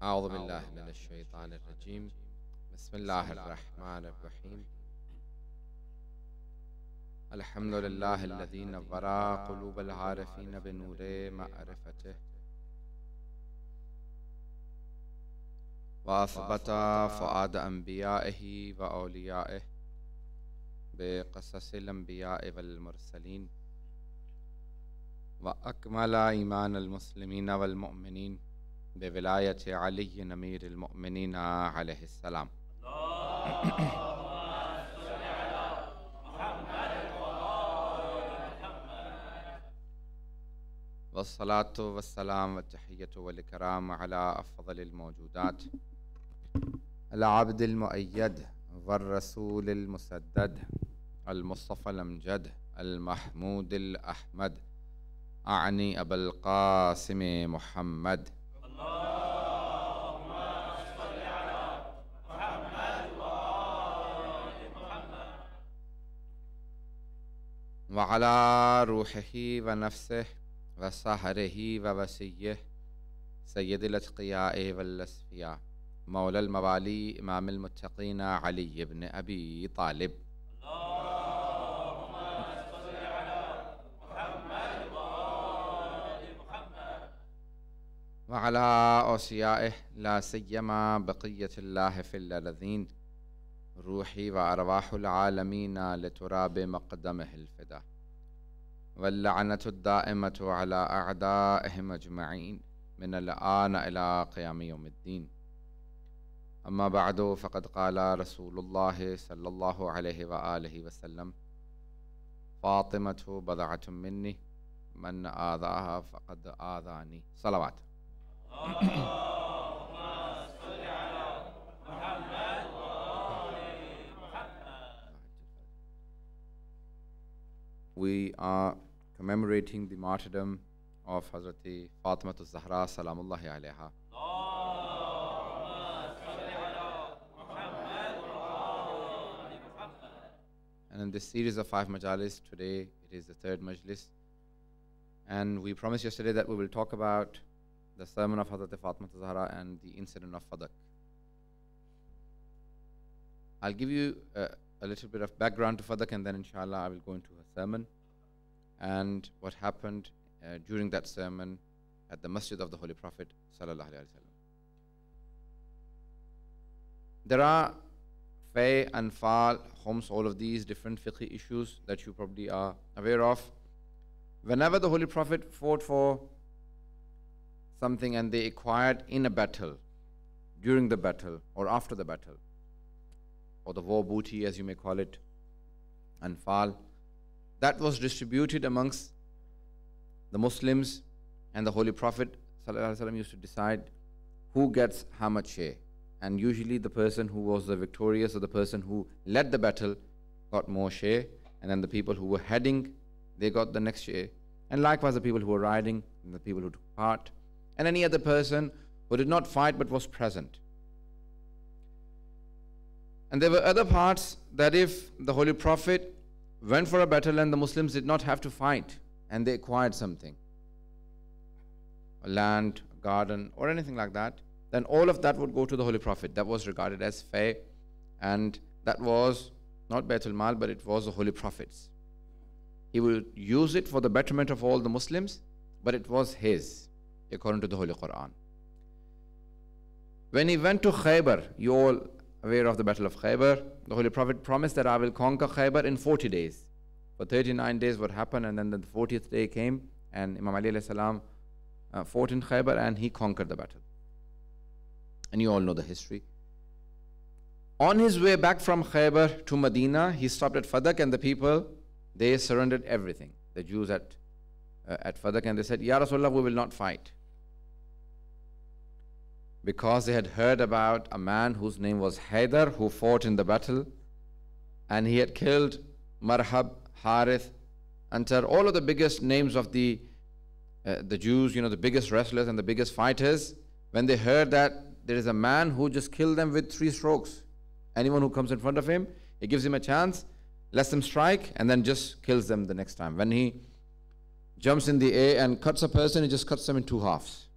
أعوذ بالله من الشيطان الرجيم بسم الله الرحمن الرحيم الحمد لله الذي نور قلوب العارفين بنور معرفته وأثبت فؤاد أنبيائه وأوليائه بقصص الأنبياء والمرسلين وأكمل إيمان المسلمين والمؤمنين بولاية علي أمير المؤمنين عليه السلام. والصلاة والسلام والتحية والإكرام على أفضل الموجودات العبد المؤيد والرسول المسدد المصطفى الأمجد المحمود الأحمد أعني أبا القاسم محمد وعلى روحه ونفسه وسحره ووسيه سيد الأتقياء والأسفياء مولى الموالي إمام المتقين علي بن أبي طالب وعلى أوصيائه لا سيما بقية الله في الذين روحي وأرواح العالمين لتراب مقدمه الفدا واللعنة الدائمة على أعدائهم أجمعين من الآن إلى قيام يوم الدين. أما بعد فقد قال رسول الله صلى الله عليه وآله وسلم فاطمة بضعة مني من آذاها فقد آذاني. صلوات. We are commemorating the martyrdom of Hazrat Fatima al-Zahra Salamullahi alayha. And in this series of 5 majalis, today it is the 3rd majlis. And we promised yesterday that we will talk about the sermon of Hazrat Fatima al-Zahra and the incident of Fadak. I'll give you a little bit of background to Fadak, and then inshallah I will go into her sermon and what happened during that sermon at the Masjid of the Holy Prophet sallallahu alaihi wasallam. There are Fay, Anfal, Homs, all of these different fiqh issues that you probably are aware of. Whenever the Holy Prophet fought for something and they acquired in a battle, during the battle or after the battle, or the war booty as you may call it, Anfal, that was distributed amongst the Muslims, and the Holy Prophet ﷺ used to decide who gets how much share. And usually the person who was the victorious, or the person who led the battle, got more share, and then the people who were heading, they got the next share. And likewise the people who were riding, and the people who took part, and any other person who did not fight but was present. And there were other parts that if the Holy Prophet went for a battle and the Muslims did not have to fight and they acquired something, a land, a garden, or anything like that, then all of that would go to the Holy Prophet. That was regarded as fay, and that was not Baitul Mal, but it was the Holy Prophet's. He would use it for the betterment of all the Muslims, but it was his, according to the Holy Quran. When he went to Khaybar, you all aware of the Battle of Khaybar, the Holy Prophet promised that I will conquer Khaybar in 40 days. For 39 days what happened, and then the 40th day came, and Imam Ali alayhi salam fought in Khaybar and he conquered the battle. And you all know the history. On his way back from Khaybar to Medina, he stopped at Fadak, and the people, they surrendered everything. The Jews at Fadak, and they said, Ya Rasulullah, we will not fight. Because they had heard about a man whose name was Haydar, who fought in the battle, and he had killed Marhab, Harith, Antar, all of the biggest names of the Jews, the biggest wrestlers and the biggest fighters. When they heard that there is a man who just killed them with 3 strokes, anyone who comes in front of him, he gives him a chance, lets them strike, and then just kills them the next time. When he jumps in the air and cuts a person, he just cuts them in 2 halves.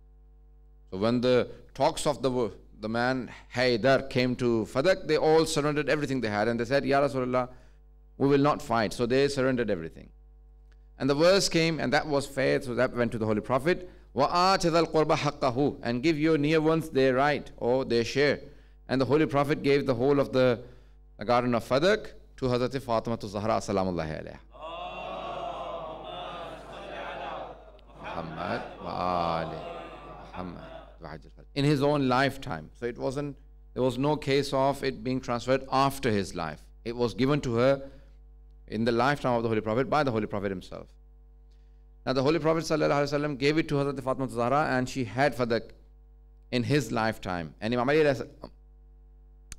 So when the talks of the man Haydar came to Fadak, they all surrendered everything they had and they said, Ya Rasulullah, we will not fight. So they surrendered everything. And the verse came, and that was fair, so that went to the Holy Prophet. وَآتِ ذَا الْقُرْبَ حَقَّهُ, and give your near ones their right or their share. And the Holy Prophet gave the whole of the garden of Fadak to Hazrat Fatima Zahra salamullahi alayha. Muhammad wa ali Muhammad. In his own lifetime. So there was no case of it being transferred after his life. It was given to her in the lifetime of the Holy Prophet by the Holy Prophet himself. Now the Holy Prophet ﷺ gave it to Hazrat Fatima Zahra, and she had Fadak in his lifetime. And Imam Ali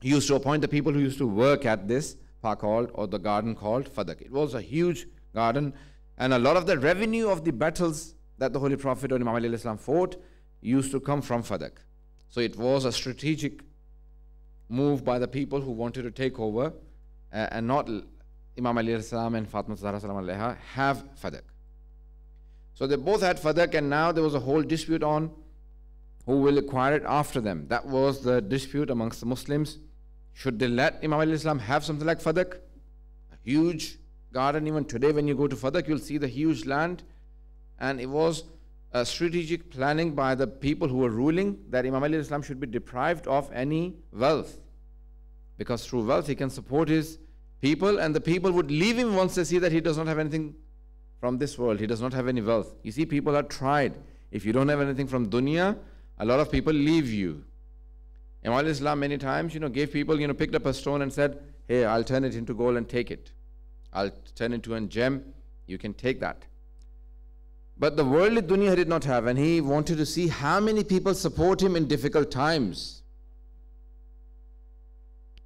used to appoint the people who used to work at this park called, or the garden called Fadak. It was a huge garden, and a lot of the revenue of the battles that the Holy Prophet or Imam Ali fought used to come from Fadak. So it was a strategic move by the people who wanted to take over and not Imam Ali and Fatima Zahra have Fadak. So they both had Fadak, and now there was a whole dispute on who will acquire it after them. That was the dispute amongst the Muslims. Should they let Imam Ali have something like Fadak? A huge garden. Even today when you go to Fadak, you'll see the huge land. And it was a strategic planning by the people who were ruling that Imam Ali should be deprived of any wealth. Because through wealth he can support his people, and the people would leave him once they see that he does not have anything from this world. He does not have any wealth. You see, people are tried. If you don't have anything from dunya, a lot of people leave you. Imam Islam many times, gave people, picked up a stone and said, hey, I'll turn it into gold and take it. I'll turn it into a gem. You can take that. But the worldly dunya he did not have, and he wanted to see how many people support him in difficult times.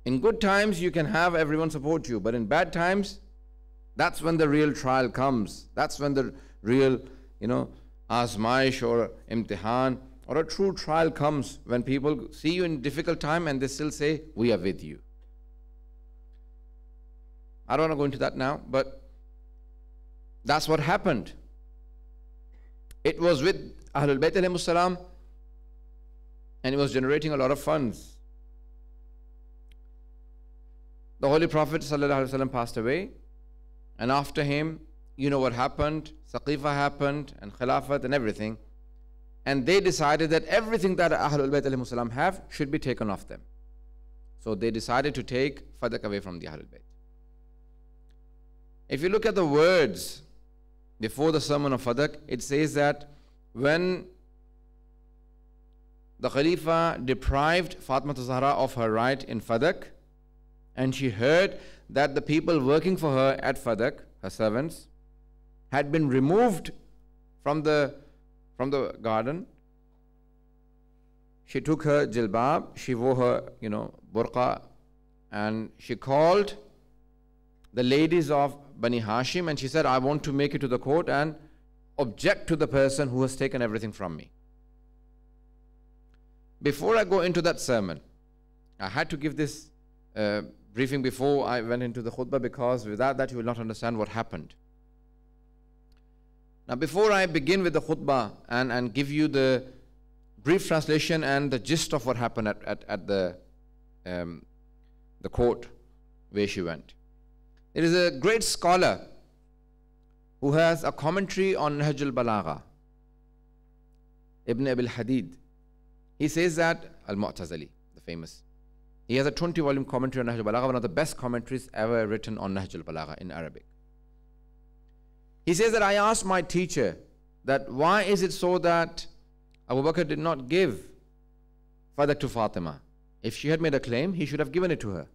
In good times, you can have everyone support you, but in bad times, that's when the real trial comes. That's when the real, azmaish or imtihan or a true trial comes, when people see you in difficult time and they still say, we are with you. I don't want to go into that now, but that's what happened. It was with Ahlul Bayt alayhimus salam, and it was generating a lot of funds. The Holy Prophet ﷺ passed away, and after him, you know what happened? Saqifa happened, and Khilafat and everything. And they decided that everything that Ahlul Bayt alayhimus salam have should be taken off them. So they decided to take Fadak away from the Ahlul Bayt. If you look at the words before the sermon of Fadak, it says that when the Khalifa deprived Fatima Zahra of her right in Fadak, and she heard that the people working for her at Fadak, her servants, had been removed from the garden, she took her jilbab, she wore her, burqa, and she called the ladies of Bani Hashim, and she said, I want to make it to the court and object to the person who has taken everything from me. Before I go into that sermon, I had to give this briefing before I went into the khutbah, because without that you will not understand what happened. Now before I begin with the khutbah and give you the brief translation and the gist of what happened at the court where she went, there is a great scholar who has a commentary on Nahj al-Balagha, Ibn Abil Hadid. He says that, Al-Mu'tazili, the famous, he has a 20-volume commentary on Nahj al-Balagha, one of the best commentaries ever written on Nahj al-Balagha in Arabic. He says that I asked my teacher that why is it so that Abu Bakr did not give Fadak to Fatima? If she had made a claim, he should have given it to her.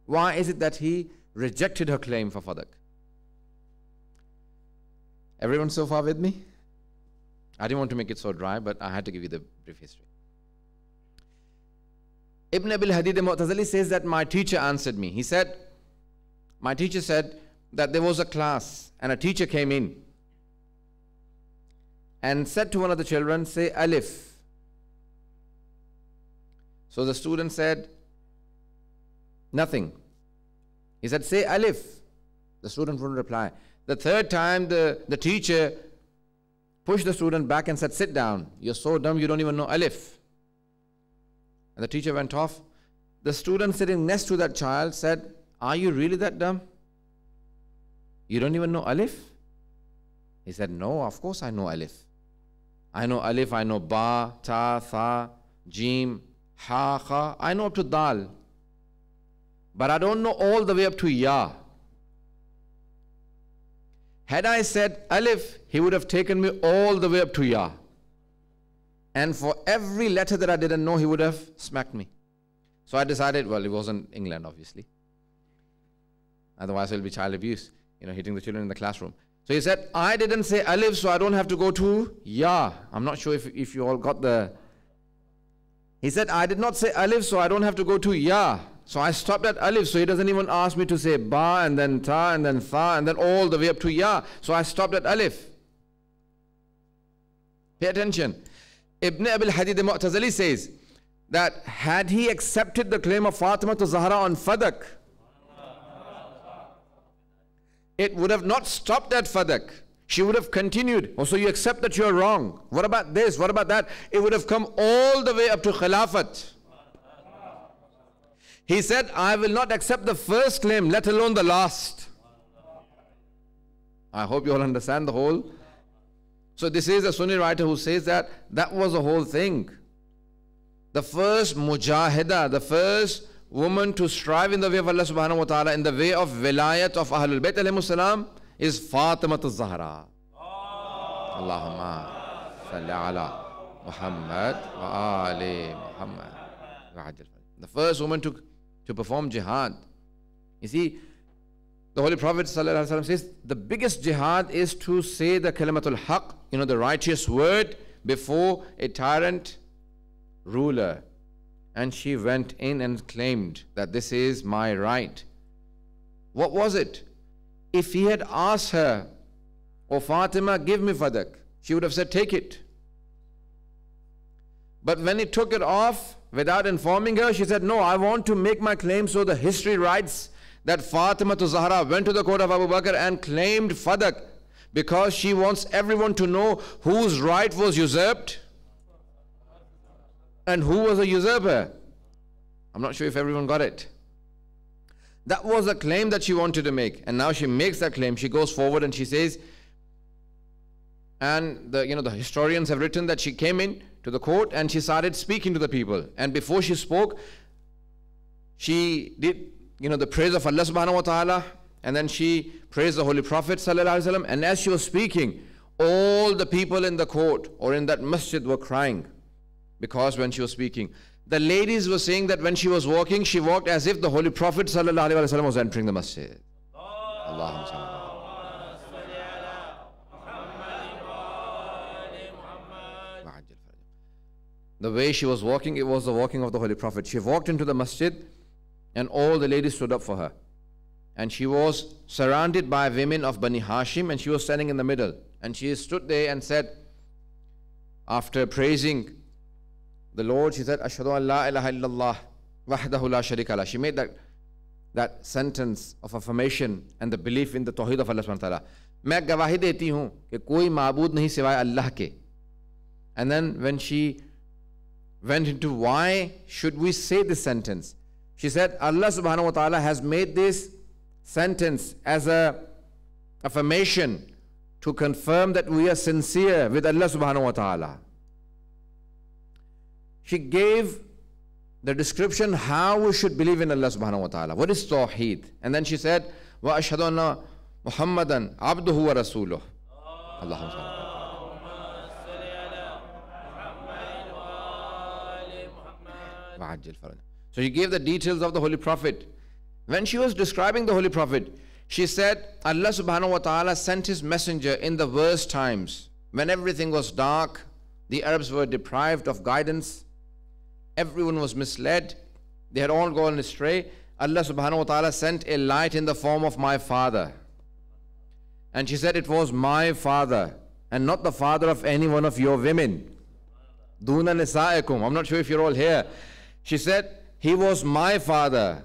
Why is it that he rejected her claim for Fadak? Everyone so far with me? I didn't want to make it so dry, but I had to give you the brief history. Ibn Abil Hadid al-Mu'tazili says that my teacher answered me. He said, my teacher said that there was a class and a teacher came in and said to one of the children, say Alif. So the student said nothing. He said, say Alif. The student wouldn't reply. The third time the teacher pushed the student back and said, sit down. You're so dumb you don't even know Alif. And the teacher went off. The student sitting next to that child said, are you really that dumb? You don't even know alif? He said, no, of course I know alif. I know alif, I know ba, ta, tha, jim, ha, kha. I know up to dal. But I don't know all the way up to ya. Had I said alif, he would have taken me all the way up to ya. And for every letter that I didn't know, he would have smacked me. So I decided, well, it wasn't England, obviously. Otherwise, it will be child abuse, hitting the children in the classroom. So he said, I didn't say alif, so I don't have to go to ya. I'm not sure if you all got the... He said, I did not say alif, so I don't have to go to ya. So I stopped at alif, so he doesn't even ask me to say ba, and then ta, and then tha, and then all the way up to ya. So I stopped at alif. Pay attention. Ibn Abil Hadid al-Mu'tazili says that had he accepted the claim of Fatima to Zahra on Fadak, it would have not stopped at Fadak. She would have continued. Oh, so you accept that you are wrong. What about this? What about that? It would have come all the way up to Khilafat. He said, I will not accept the first claim, let alone the last. I hope you all understand the whole. So this is a Sunni writer who says that was the whole thing. The first mujahida, the first woman to strive in the way of Allah subhanahu wa ta'ala, in the way of wilayat of Ahlul Bayt alayhimus salam, is Fatima Zahra. Allahumma salli ala Muhammad wa ali Muhammad. The first woman to perform jihad. You see, the Holy Prophet ﷺ says the biggest jihad is to say the kalimatul haq, the righteous word before a tyrant ruler. And she went in and claimed that this is my right. What was it? If he had asked her, "Oh Fatima, give me fadak," she would have said, "Take it." But when he took it off without informing her, she said, "No, I want to make my claim." So the history writes that Fatima to Zahra went to the court of Abu Bakr and claimed fadak because she wants everyone to know whose right was usurped and who was a usurper. I'm not sure if everyone got it. That was a claim that she wanted to make, and now she makes that claim. She goes forward and she says, and the historians have written that she came in to the court and she started speaking to the people. And before she spoke, she did the praise of Allah subhanahu wa ta'ala, and then she praised the Holy Prophet sallallahu alaihi wasallam. And as she was speaking, all the people in the court or in that masjid were crying, because when she was speaking, the ladies were saying that when she was walking, she walked as if the Holy Prophet sallallahu alaihi wasallam was entering the masjid. Allahumma salli. The way she was walking, it was the walking of the Holy Prophet. She walked into the masjid and all the ladies stood up for her. And she was surrounded by women of Bani Hashim, and she was standing in the middle. And she stood there and said, after praising the Lord, she said, "Ashhadu an la ilaha illallah wahdahu la sharika lah." She made that sentence of affirmation and the belief in the Tawheed of Allah subhanahu wa ta'ala. "Main gawahi deti hoon ki koi maabood nahi siwaye Allah ke." And then when she went into why should we say this sentence, she said, Allah subhanahu wa ta'ala has made this sentence as a affirmation to confirm that we are sincere with Allah subhanahu wa ta'ala. She gave the description how we should believe in Allah subhanahu wa ta'ala. What is Tawheed? And then she said, "Wa ashhadu anna Muhammadan abduhu wa rasuluh." Allahumma salli. So she gave the details of the Holy Prophet. When she was describing the Holy Prophet, she said, Allah subhanahu wa ta'ala sent his messenger in the worst times, when everything was dark, the Arabs were deprived of guidance, everyone was misled, they had all gone astray. Allah subhanahu wa ta'ala sent a light in the form of my father. And she said it was my father and not the father of any one of your women. Duna nisaikum. I'm not sure if you're all here. She said, he was my father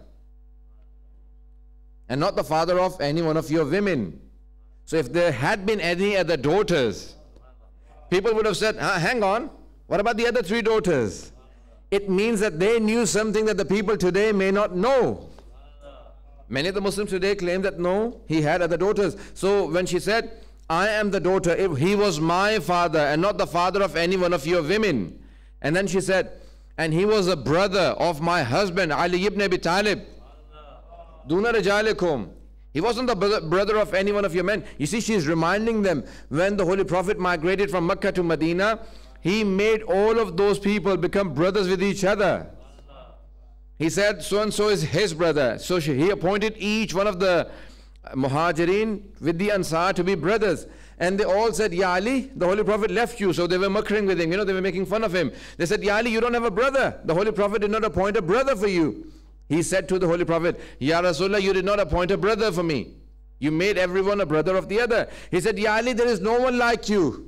and not the father of any one of your women. So if there had been any other daughters, people would have said, hang on, what about the other 3 daughters? It means that they knew something that the people today may not know. Many of the Muslims today claim that no, he had other daughters. So when she said, I am the daughter, if he was my father and not the father of any one of your women. And then she said, and he was a brother of my husband, Ali ibn Abi Talib. Duna rijalikum. He wasn't the brother of any one of your men. You see, she's reminding them, when the Holy Prophet migrated from Mecca to Medina, he made all of those people become brothers with each other. He said, so and so is his brother. So he appointed each one of the Muhajirin with the Ansar to be brothers. And they all said, Ya Ali, the Holy Prophet left you. So they were muckering with him, they were making fun of him. They said, Ya Ali, you don't have a brother. The Holy Prophet did not appoint a brother for you. He said to the Holy Prophet, Ya Rasulullah, you did not appoint a brother for me. You made everyone a brother of the other. He said, Ya Ali, there is no one like you.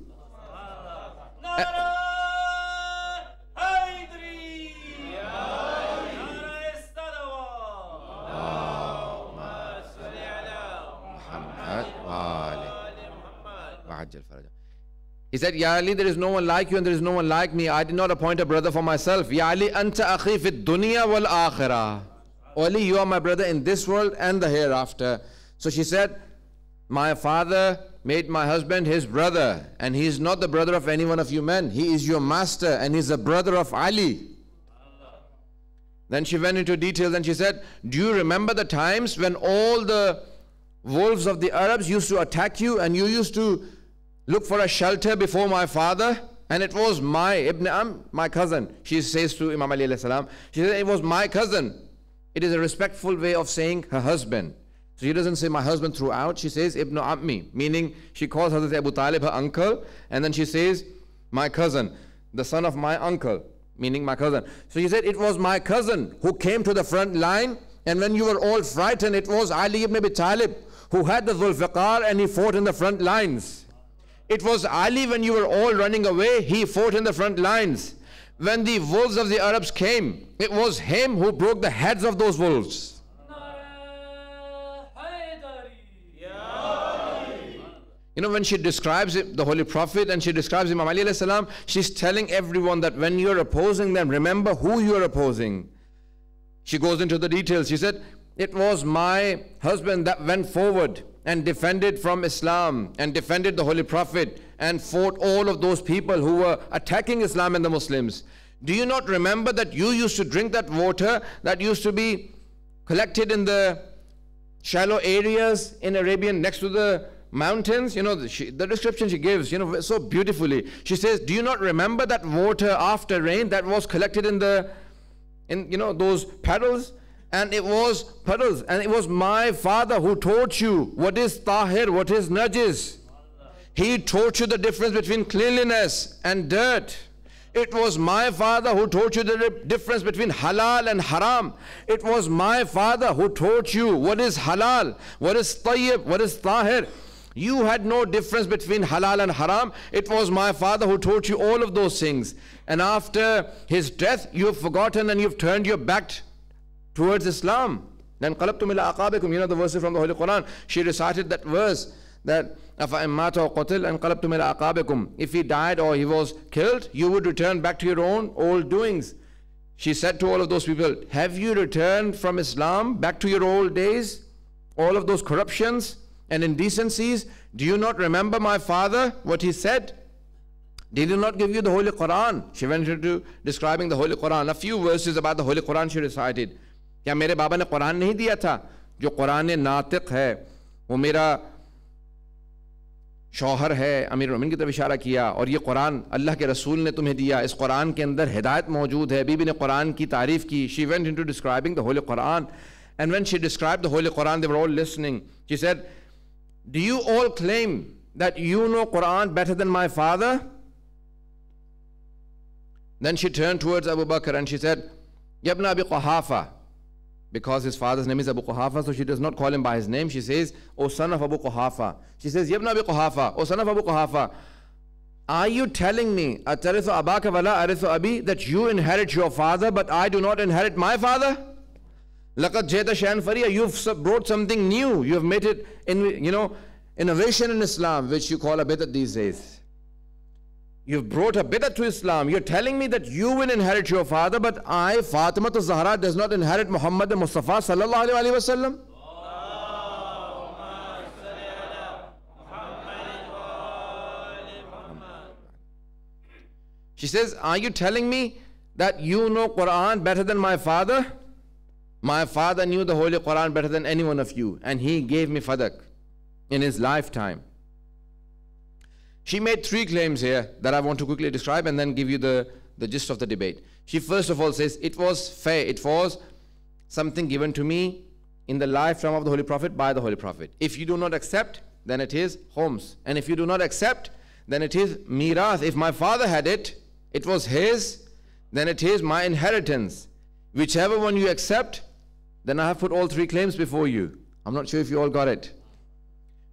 He said, Ya Ali, there is no one like you and there is no one like me. I did not appoint a brother for myself. Ya Ali, anta akhi fid dunya wal akhirah. Ali, you are my brother in this world and the hereafter. So she said, my father made my husband his brother, and he is not the brother of any one of you men. He is your master and he is a brother of Ali. Then she went into details and she said, do you remember the times when all the wolves of the Arabs used to attack you and you used to look for a shelter before my father? And it was my cousin. She says to Imam Ali alayhi salam, she said, it was my cousin. It is a respectful way of saying her husband. So she doesn't say my husband throughout. She says Ibn Ammi, meaning she calls Hazrat Abu Talib her uncle. And then she says my cousin, the son of my uncle, meaning my cousin. So she said it was my cousin who came to the front line. And when you were all frightened, it was Ali ibn Abi Talib who had the Zulfiqar and he fought in the front lines. It was Ali when you were all running away, he fought in the front lines. When the wolves of the Arabs came, it was him who broke the heads of those wolves. When she describes it, the Holy Prophet, and she describes Imam Ali alayhi salam, she's telling everyone that when you're opposing them, remember who you're opposing. She goes into the details. She said, it was my husband that went forward and defended from Islam and defended the Holy Prophet and fought all of those people who were attacking Islam and the Muslims. Do you not remember that you used to drink that water that used to be collected in the shallow areas in Arabian next to the mountains? The description she gives, so beautifully. She says, do you not remember that water after rain that was collected in those puddles? And it was puddles, and it was my father who taught you what is tahir, what is najis. He taught you the difference between cleanliness and dirt. It was my father who taught you the difference between halal and haram. It was my father who taught you what is halal, what is tayyib, what is tahir. You had no difference between halal and haram. It was my father who taught you all of those things. And after his death, you have forgotten and you've turned your back towards Islam. Then qalabtum ila aqabikum, the verses from the Holy Quran. She recited that verse that afa immata wa qatil and qalabtum ila aqabikum. If he died or he was killed, you would return back to your own old doings. She said to all of those people, have you returned from Islam back to your old days? All of those corruptions and indecencies? Do you not remember my father, what he said? Did he not give you the Holy Quran? She went into describing the Holy Quran. A few verses about the Holy Quran she recited. کیا میرے بابا نے قرآن نہیں دیا تھا؟ جو قرآن ناطق ہے وہ میرا شوہر ہے. امیر المومنین کی طرف اشارہ کیا. اور یہ قرآن اللہ کے رسول نے تمہیں دیا. اس قرآن کے اندر ہدایت موجود ہے. بی بی نے قرآن کی تعریف کی. She went into describing the Holy Quran. And when she described the Holy Quran, they were all listening. She said, do you all claim that you know Quran better than my father? Then she turned towards Abu Bakr and she said, Yabna Abi Quhafa. Because his father's name is Abu Quhafa, so she does not call him by his name. She says, O son of Abu Quhafa. She says, Yabna Abi Quhafa, O son of Abu Quhafa, are you telling me, Atarithu abaka wala arithu abi, that you inherit your father, but I do not inherit my father? Laqad jeta shayan fariya, you've brought something new. You have made it, innovation in Islam, which you call a bid'at these days. You've brought a bid'ah to Islam. You're telling me that you will inherit your father, but I, Fatima Zahra, does not inherit Muhammad Mustafa sallallahu alaihi wasallam. She says, are you telling me that you know Quran better than my father? My father knew the Holy Quran better than any one of you, and he gave me fadak in his lifetime. She made 3 claims here that I want to quickly describe and then give you the gist of the debate. She first of all says, it was fair, it was something given to me in the lifetime of the Holy Prophet by the Holy Prophet. If you do not accept, then it is homs. And if you do not accept, then it is mirath. If my father had it, it was his, then it is my inheritance. Whichever one you accept, then I have put all 3 claims before you. I'm not sure if you all got it.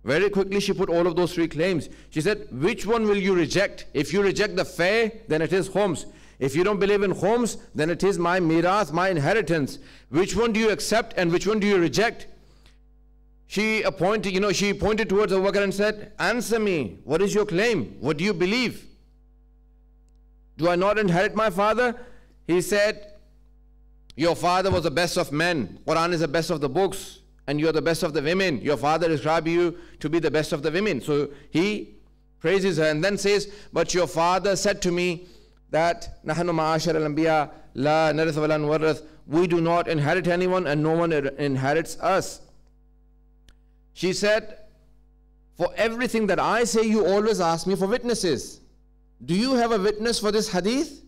Very quickly she put all of those 3 claims. She said, which one will you reject? If you reject the fair, then it is homs. If you don't believe in homs, then it is my mirath, my inheritance. Which one do you accept and which one do you reject? She pointed towards Abu Bakr and said, answer me, what is your claim? What do you believe? Do I not inherit my father? He said, your father was the best of men. Quran is the best of the books. And you are the best of the women. Your father described you to be the best of the women. So he praises her and then says, but your father said to me that نَحْنُ مَعَاشَرَ الْأَنْبِيَاءِ لَا نَرِثُ وَلَا نُوَرِّثُ, we do not inherit anyone and no one inherits us. She said, for everything that I say, you always ask me for witnesses. Do you have a witness for this hadith?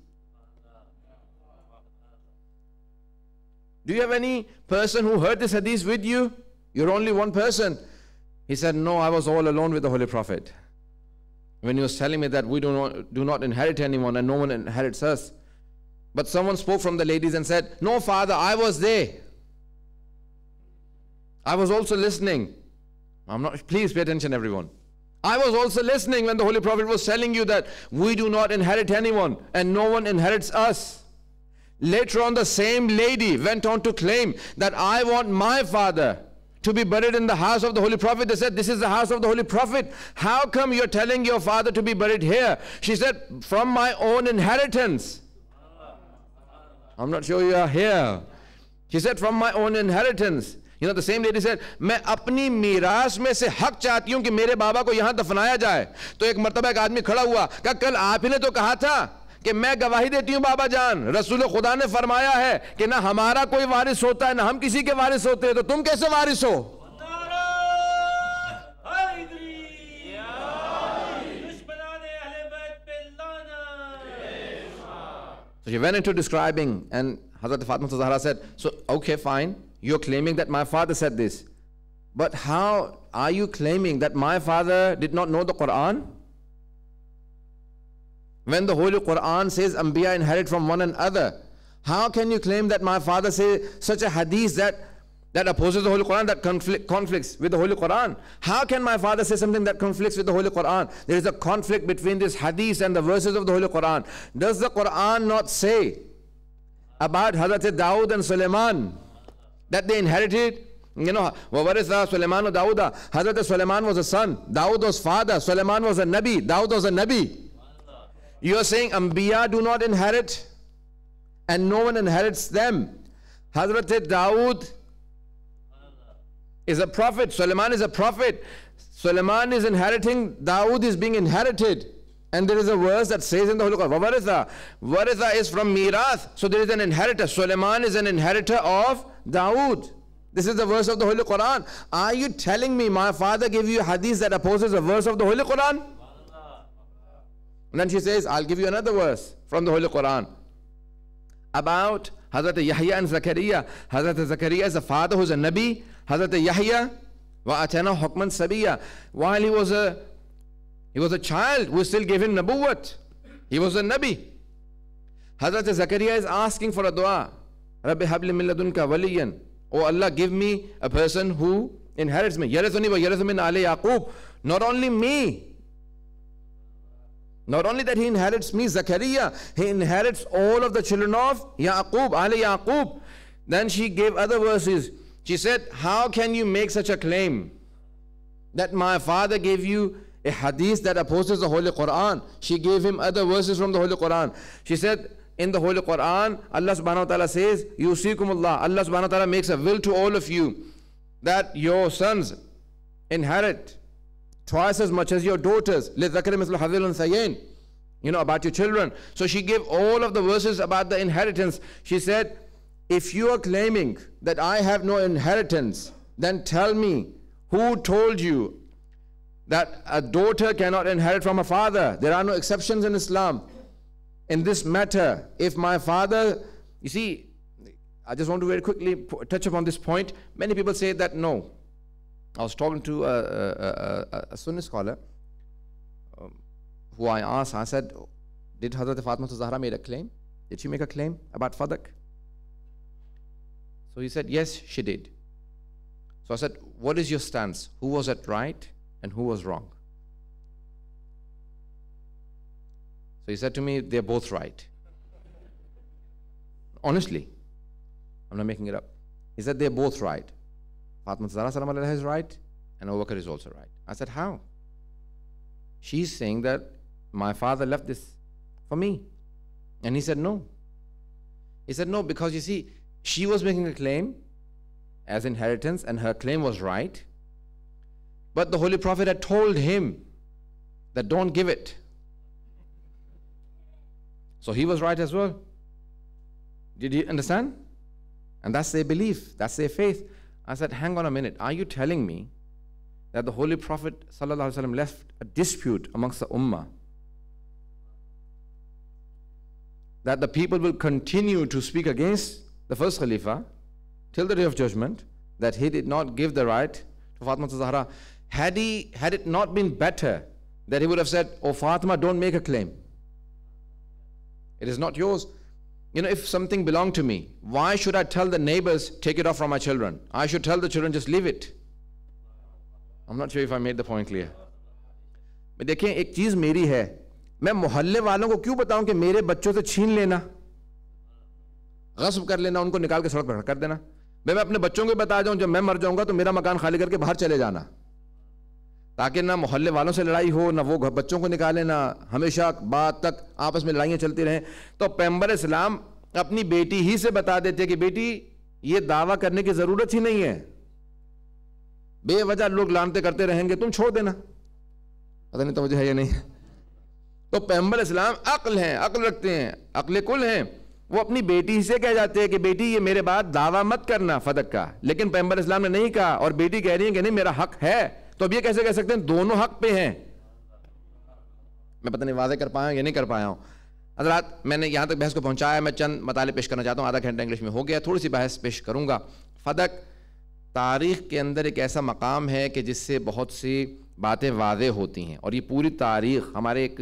Do you have any person who heard this hadith with you? You're only one person. He said, no, I was all alone with the Holy Prophet. When he was telling me that we do not inherit anyone and no one inherits us. But someone spoke from the ladies and said, no, father, I was there. I was also listening. Please pay attention, everyone. I was also listening when the Holy Prophet was telling you that we do not inherit anyone and no one inherits us. Later on, the same lady went on to claim that I want my father to be buried in the house of the Holy Prophet. They said, this is the house of the Holy Prophet. How come you're telling your father to be buried here? She said, from my own inheritance. I'm not sure you are here. She said, from my own inheritance. You know, the same lady said, मैं अपनी मीरास में से हक चाहती हूँ कि मेरे बाबा को यहाँ दफनाया जाए. तो एक मर्तबा एक आदमी खड़ा हुआ, कहा कल आप ही ने तो कहा था कि मैं गवाही देती हूँ बाबा जान, रसूल खुदा ने फरमाया है कि ना हमारा कोई वारिस होता है ना हम किसी के वारिस होते हैं, तो तुम कैसे वारिस हो? So she went into describing, and Hazrat Fatima Zahra said, so okay, fine, you're claiming that my father said this, but how are you claiming that my father did not know the Quran? When the Holy Quran says Anbiya inherit from one another, how can you claim that my father says such a hadith that opposes the Holy Quran, that conflicts with the Holy Quran? How can my father say something that conflicts with the Holy Quran? There is a conflict between this hadith and the verses of the Holy Quran. Does the Quran not say about Hazrat Dawood and Sulaiman that they inherited? You know, وَوَرِثَ سُلَيْمَانُ دَاوُدَ. Hazrat Sulaiman was a son, Dawood was father, Sulaiman was a Nabi, Dawood was a Nabi. You are saying Anbiya do not inherit and no one inherits them. Hazrat Dawood is a prophet, Sulaiman is a prophet. Sulaiman is inheriting, Dawood is being inherited. And there is a verse that says in the Holy Quran, Waritha. Waritha is from Mirath, so there is an inheritor. Sulaiman is an inheritor of Dawood. This is the verse of the Holy Quran. Are you telling me my father gave you a hadith that opposes a verse of the Holy Quran? And then she says, I'll give you another verse from the Holy Quran about Hazrat Yahya and Zakaria. Hazrat Zakaria is a father who's a Nabi. Hazrat Yahya وَأَتَيْنَاهُ حُكْمًا سَبِيًّا. While he was a child, we still gave him Nabuwwat. He was a Nabi. Hazrat Zakaria is asking for a dua. Rabbi habli min ladunka waliyan. Oh Allah, give me a person who inherits me. Yarithuni wa yarithu min ali Yaqub. Not only me. Not only that he inherits me, Zakaria, he inherits all of the children of Yaqub, Ali Yaqub. Then she gave other verses. She said, how can you make such a claim that my father gave you a hadith that opposes the Holy Quran. She gave him other verses from the Holy Quran. She said, in the Holy Quran, Allah subhanahu wa ta'ala says, Yusikumullah, Allah subhanahu wa ta'ala makes a will to all of you that your sons inherit twice as much as your daughters. لِذَّكَرِ مِثْلُ حَظِّ الْأُنْثَيَيْنِ. You know, about your children. So she gave all of the verses about the inheritance. She said, if you are claiming that I have no inheritance, then tell me, who told you that a daughter cannot inherit from a father? There are no exceptions in Islam. In this matter, if my father, you see, I just want to very quickly touch upon this point. Many people say that no. I was talking to a Sunni scholar who I asked, I said, did Hazrat Fatima Zahra make a claim? Did she make a claim about Fadak? So he said, yes, she did. So I said, what is your stance? Who was at right and who was wrong? So he said to me, they're both right. Honestly, I'm not making it up. He said, they're both right. Fatima Zahra salam alaiha is right and Abu Bakr is also right. I said, how? She's saying that my father left this for me. And he said, no. He said, no, because you see, she was making a claim as inheritance and her claim was right. But the Holy Prophet had told him that don't give it. So he was right as well. Did you understand? And that's their belief, that's their faith. I said, hang on a minute, are you telling me that the Holy Prophet ﷺ left a dispute amongst the Ummah, that the people will continue to speak against the first Khalifa till the Day of Judgment, that he did not give the right to Fatima Zahra? Had it not been better that he would have said, oh Fatima, don't make a claim. It is not yours. You know, if something belonged to me, why should I tell the neighbors, take it off from my children? I should tell the children, just leave it. I'm not sure if I made the point clear. But देखें, एक चीज़ मेरी है, मैं मोहल्ले वालों को क्यों बताऊं कि मेरे बच्चों से छीन लेना, गस्ब कर लेना, उनको निकाल के सड़क पर कर देना। मैं अपने बच्चों को बता जाऊं, जब मैं मर जाऊंगा तो मेरा मकान खाली करके बाहर चले जाना, ताकि ना मोहल्ले वालों से लड़ाई हो, ना वो बच्चों को निकाले, ना हमेशा बाद तक आपस में लड़ाइयाँ चलती रहें। तो पैगंबर इस्लाम अपनी बेटी ही से बता देते कि बेटी ये दावा करने की ज़रूरत ही नहीं है, बेवजह लोग लानते करते रहेंगे, तुम छोड़ देना। पता नहीं तो मुझे है या नहीं। तो पैगंबर इस्लाम अक्ल हैं, अक्ल रखते हैं, अक्ल कुल हैं, वो अपनी बेटी से कह जाते हैं कि बेटी ये मेरे बाद दावा मत करना फदक का, लेकिन पैगंबर इस्लाम ने नहीं कहा और बेटी कह रही है कि नहीं मेरा हक है। तो अब ये कैसे कह सकते हैं दोनों हक पे हैं? मैं पता नहीं वाज़ेह कर पाया या नहीं कर पाया हूँ। हज़रात, मैंने यहाँ तक बहस को पहुँचाया, मैं चंद मताले पेश करना चाहता हूँ, आधा घंटा इंग्लिश में हो गया, थोड़ी सी बहस पेश करूँगा। फदक तारीख़ के अंदर एक ऐसा मकाम है कि जिससे बहुत सी बातें वाज़ेह होती हैं, और ये पूरी तारीख़ हमारे एक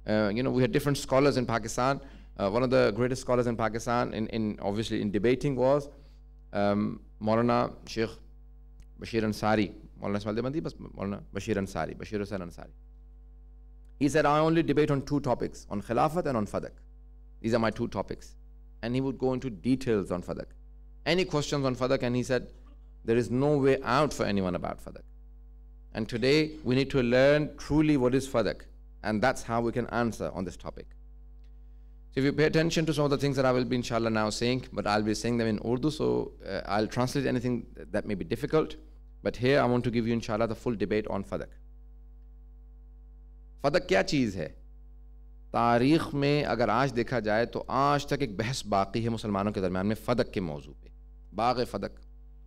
we had different scholars in Pakistan. One of the greatest scholars in Pakistan in obviously in debating was Maulana Sheikh Bashir Ansari. Maulana Bashir Ansari, Bashir Hussain Ansari. He said, I only debate on two topics, on Khilafat and on Fadak. These are my two topics. And he would go into details on Fadak. Any questions on Fadak? And he said, there is no way out for anyone about Fadak. And today we need to learn truly what is Fadak. And that's how we can answer on this topic. So if you pay attention to some of the things that I will be inshallah now saying, but I'll be saying them in Urdu, so I'll translate anything that may be difficult. But here I want to give you inshallah the full debate on Fadak. Fadak क्या चीज़ है? तारीख़ में अगर आज देखा जाए तो आज तक एक बहस बाकी है मुसलमानों के दरमियान में फ़दक के मौजू पे, बाग़ फ़दक।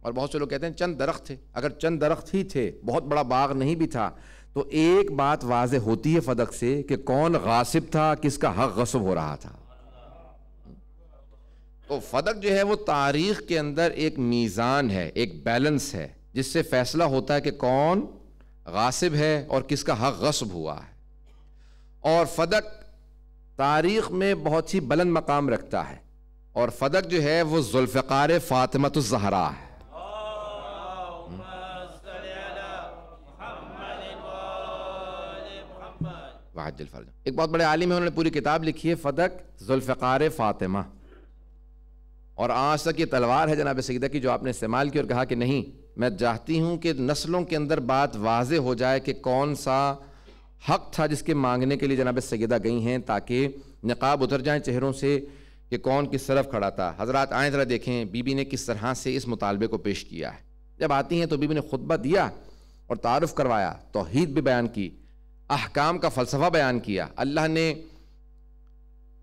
और बहुत से लोग कहते हैं चंद दरख्त थे, अगर चंद दरख्त ही थे, बहुत बड़ा बाग़ नहीं भी था, तो एक बात वाज़े होती है फ़दक से कि कौन गासिब था, किसका हक़ गस्ब हो रहा था। तो फ़दक जो है वो तारीख़ के अंदर एक मीज़ान है, एक बैलेंस है, जिससे फ़ैसला होता है कि कौन गासिब है और किसका हक़ गस्ब हुआ है। और फ़दक तारीख़ में बहुत ही बुलंद मकाम रखता है, और फ़दक जो है वो ज़ुल्फ़िकार फ़ातिमतुज़ ज़हरा है। एक बहुत बड़े आलिम है, उन्होंने पूरी किताब लिखी है फ़दक ज़ुल्फ़िकार फ़ातिमा, और आज तक ये तलवार है जनाब सईदा की जो आपने इस्तेमाल की और कहा कि नहीं میں چاہتی ہوں کہ نسلوں کے اندر بات واضح ہو جائے کہ کون سا حق تھا جس کے مانگنے کے لیے جناب سیدہ گئی ہیں، تاکہ نقاب اتر جائیں چہروں سے کہ کون کس طرف کھڑا تھا۔ حضرات آئیں ذرا دیکھیں بی بی نے کس طرح سے اس مطالبے کو پیش کیا ہے۔ جب آتی ہیں تو بی بی نے خطبہ دیا اور تعارف کروایا، توحید بھی بیان کی، احکام کا فلسفہ بیان کیا، اللہ نے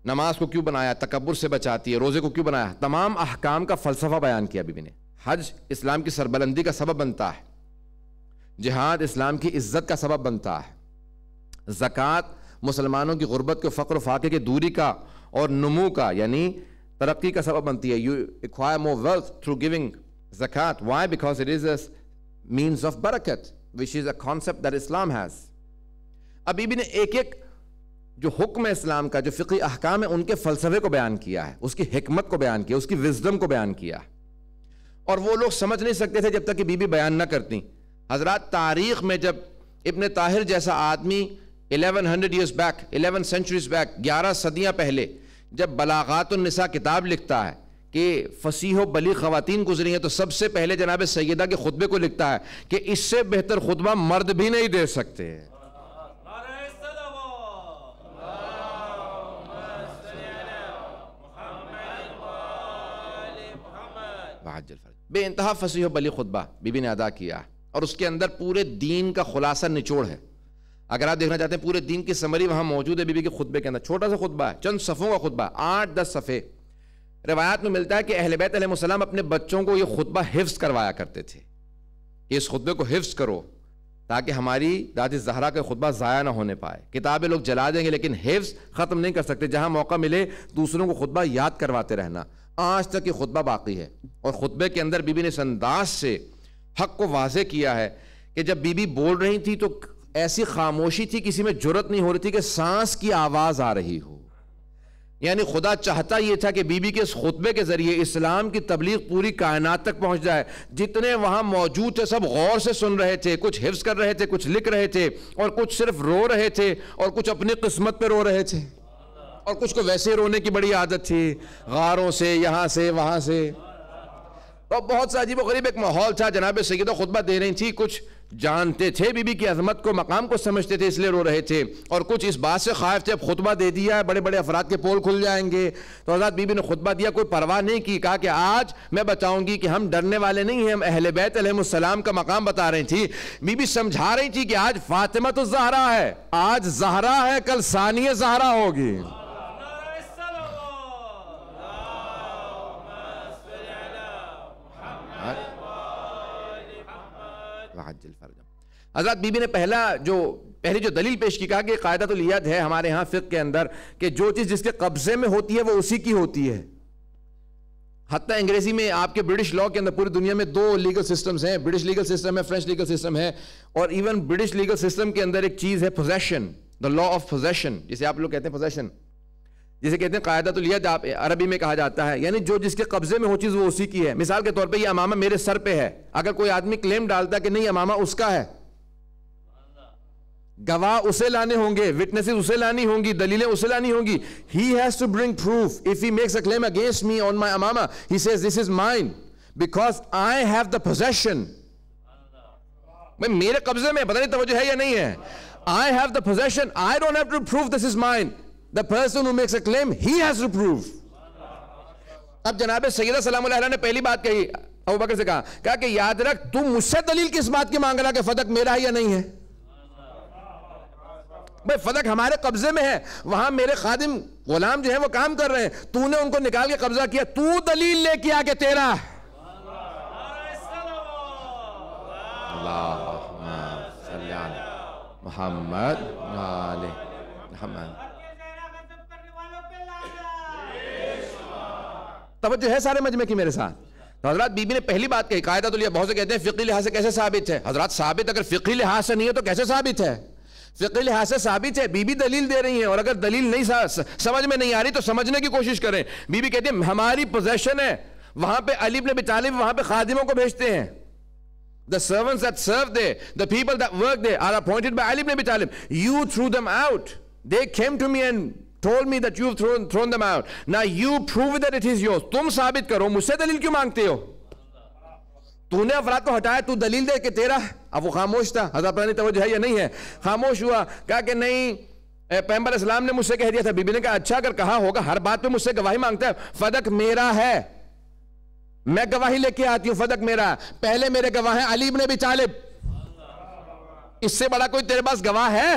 نماز کو کیوں بنایا، تکبر سے بچاتی ہے، روزے کو کیوں بنایا، تمام احکام کا فلسفہ بیان کیا بی بی نے۔ حج اسلام کی سربلندی کا سبب بنتا ہے، جہاد اسلام کی عزت کا سبب بنتا ہے، زکوٰۃ مسلمانوں کی غربت کے فقر و فاقے کی دوری کا اور نمو کا یعنی ترقی کا سبب بنتی ہے۔ You acquire more wealth through giving zakat. Why? Because it is a means of barakat, which is a concept that Islam has. اب بی بی نے ایک ایک جو حکم اسلام کا، جو فقہی احکام ہے، ان کے فلسفے کو بیان کیا ہے، اس کی حکمت کو بیان کیا، اس کی وزڈم کو بیان کیا، اور وہ لوگ سمجھ نہیں سکتے تھے جب تک کہ بی بی بیان نہ کرتی۔ حضرات تاریخ میں جب ابن طاہر جیسا آدمی 1100 years back 11 centuries back 11 صدیاں پہلے جب بلاغات النساء کتاب لکھتا ہے کہ فصیح و بلیغ خواتین گزری ہیں، تو سب سے پہلے جناب سیدہ کے خطبے کو لکھتا ہے کہ اس سے بہتر خطبہ مرد بھی نہیں دے سکتے۔ بے انتہا فصیح و بلیغ خطبہ بی بی نے ادا کیا، اور اس کے اندر پورے دین کا خلاصہ نچوڑ ہے۔ اگر آپ دیکھنا چاہتے ہیں پورے دین کی سمری وہاں موجود ہے بی بی کے خطبے کے اندر۔ چھوٹا سا خطبہ ہے، چند صفوں کا خطبہ، 8-10 صفحے۔ روایات میں ملتا ہے کہ اہل بیت علیہ السلام اپنے بچوں کو یہ خطبہ حفظ کروایا کرتے تھے کہ اس خطبے کو حفظ کرو تاکہ ہماری دادی زہرا کا خطبہ ضائع نہ ہونے پائے۔ کتابیں لوگ جلا دیں گے لیکن حفظ ختم نہیں کر سکتے، جہاں موقع ملے دوسروں کو خطبہ یاد کرواتے رہنا۔ آج تک یہ خطبہ باقی ہے، اور خطبے کے اندر بی بی نے اس انداز سے حق کو واضح کیا ہے کہ جب بی بی بول رہی تھی تو ایسی خاموشی تھی، کسی میں جرت نہیں ہو رہی تھی کہ سانس کی آواز آ رہی ہو۔ یعنی خدا چاہتا یہ تھا کہ بی بی کے اس خطبے کے ذریعے اسلام کی تبلیغ پوری کائنات تک پہنچ جائے۔ جتنے وہاں موجود تھے سب غور سے سن رہے تھے، کچھ حفظ کر رہے تھے، کچھ لکھ رہے تھے، اور کچھ صرف رو رہے تھے، اور کچھ اپنی قسمت پہ رو رہے تھے، اور کچھ کو ویسے رونے کی بڑی عادت تھی، غاروں سے، یہاں سے، وہاں سے۔ اور بہت سا عجیب و غریب ایک ماحول تھا۔ جناب سیدہ خطبہ دے رہی تھی، کچھ جانتے تھے بی بی کی عظمت کو، مقام کو سمجھتے تھے، اس لیے رو رہے تھے، اور کچھ اس بات سے خائف تھے اب خطبہ دے دیا ہے بڑے بڑے افراد کے پول کھل جائیں گے۔ تو حضرت بی بی نے خطبہ دیا، کوئی پرواہ نہیں کی، کہا کہ آج میں بتاؤں گی کہ ہم ڈرنے والے نہیں ہیں، ہم اہل بیت علیہ السلام کا مقام بتا رہی تھی۔ بی بی سمجھا رہی تھی کہ آج فاطمہ الزہرا ہے، آج زہرا ہے، کل ثانیہ زہرا ہوگی۔ حضرت بی بی نے پہلی جو دلیل پیش کی، کہا کہ قاعدۃ الید ہے ہمارے ہاں فقہ کے اندر کہ جو چیز جس کے قبضے میں ہوتی ہے وہ اسی کی ہوتی ہے۔ حتیٰ انگریزی میں آپ کے برٹش لاء کے اندر پوری دنیا میں 2 لیگل سسٹمز ہیں، برٹش لیگل سسٹم ہے، فرینچ لیگل سسٹم ہے، اور ایون برٹش لیگل سسٹم کے اندر ایک چیز ہے position, the law of position, جسے آپ لوگ کہتے ہیں پوزیشن، جسے کہتے ہیں قاعدۃ الید عربی میں کہا جاتا ہے، یعنی جو جس کے قبضے میں ہو چیز وہ اسی کی ہے۔ مثال کے طور پہ یہ امامہ میرے سر پہ ہے، اگر کوئی آدمی کلیم ڈالتا ہے کہ نہیں امامہ اس کا ہے، گواہ اسے لانے ہوں گے، وٹنسز اسے لانی ہوں گی، دلیلیں اسے لانی ہوں گی۔ He has to bring proof. If he makes a claim against me on my amama, he says this is mine because I have the possession. میرے قبضے میں، پتہ نہیں توجہ ہے یا نہیں ہے، I have the possession. I don't have to prove this is mine. The person who makes a claim, he has to prove. اب جناب سیدہ سلام اللہ علیہ نے پہلی بات کہی، ابوبکر سے کہا کہ یاد رکھ تو مجھ سے دلیل کس بات کی مانگ رہا کہ فتق میرا ہے یا نہیں ہے؟ بھئی فتق ہمارے قبضے میں ہے، وہاں میرے خادم غلام جو ہیں وہ کام کر رہے ہیں، تو نے ان کو نکال کے قبضہ کیا، تو دلیل لے کے آگے تیرا۔ اللہم صلی علی محمد علی محمد۔ توجہ ہے سارے مجمع کی میرے ساتھ؟ تو حضرات بی بی نے پہلی بات کہی قاعدۃ الید، بہت سے کہتے ہیں فقہی لحاظ سے کیسے ثابت ہے؟ حضرات ثابت اگر فقہی لحاظ سے نہیں ہے تو کیسے ثابت ہے؟ فقہی لحاظ سے ثابت ہے، بی بی دلیل دے رہی ہیں، اور اگر دلیل نہیں سمجھ میں نہیں آ رہی تو سمجھنے کی کوشش کریں۔ بی بی کہتی ہے ہماری پوزیشن ہے، وہاں پہ علی بن ابی طالب وہاں پہ خادموں کو بھیجتے ہیں۔ The servants that serve there, the people that work there are appointed by Ali ibn Abi Talib. You threw them out. They came to me and told me that you've thrown them out. Now you prove that it is yours. تم ثابت کرو، مجھ سے دلیل کیوں مانگتے ہو؟ تو نے افراد کو ہٹایا، تو دلیل دے کہ تیرا. اب وہ خاموش تھا. حضرت پتہ نہیں توجہ ہے یا نہیں ہے، خاموش ہوا. کہا کہ نہیں، پیغمبر اسلام نے مجھ سے کہہ دیا تھا. بی بی نے کہا اچھا اگر کہا ہوگا، ہر بات پہ مجھ سے گواہی مانگتا ہے. فدق میرا ہے، میں گواہی لے کے آتی ہوں. فدق میرا، پہلے میرے گواہ ہیں علی بن ابی طالب. اس سے بڑا کوئی تیرے پاس گواہ ہے؟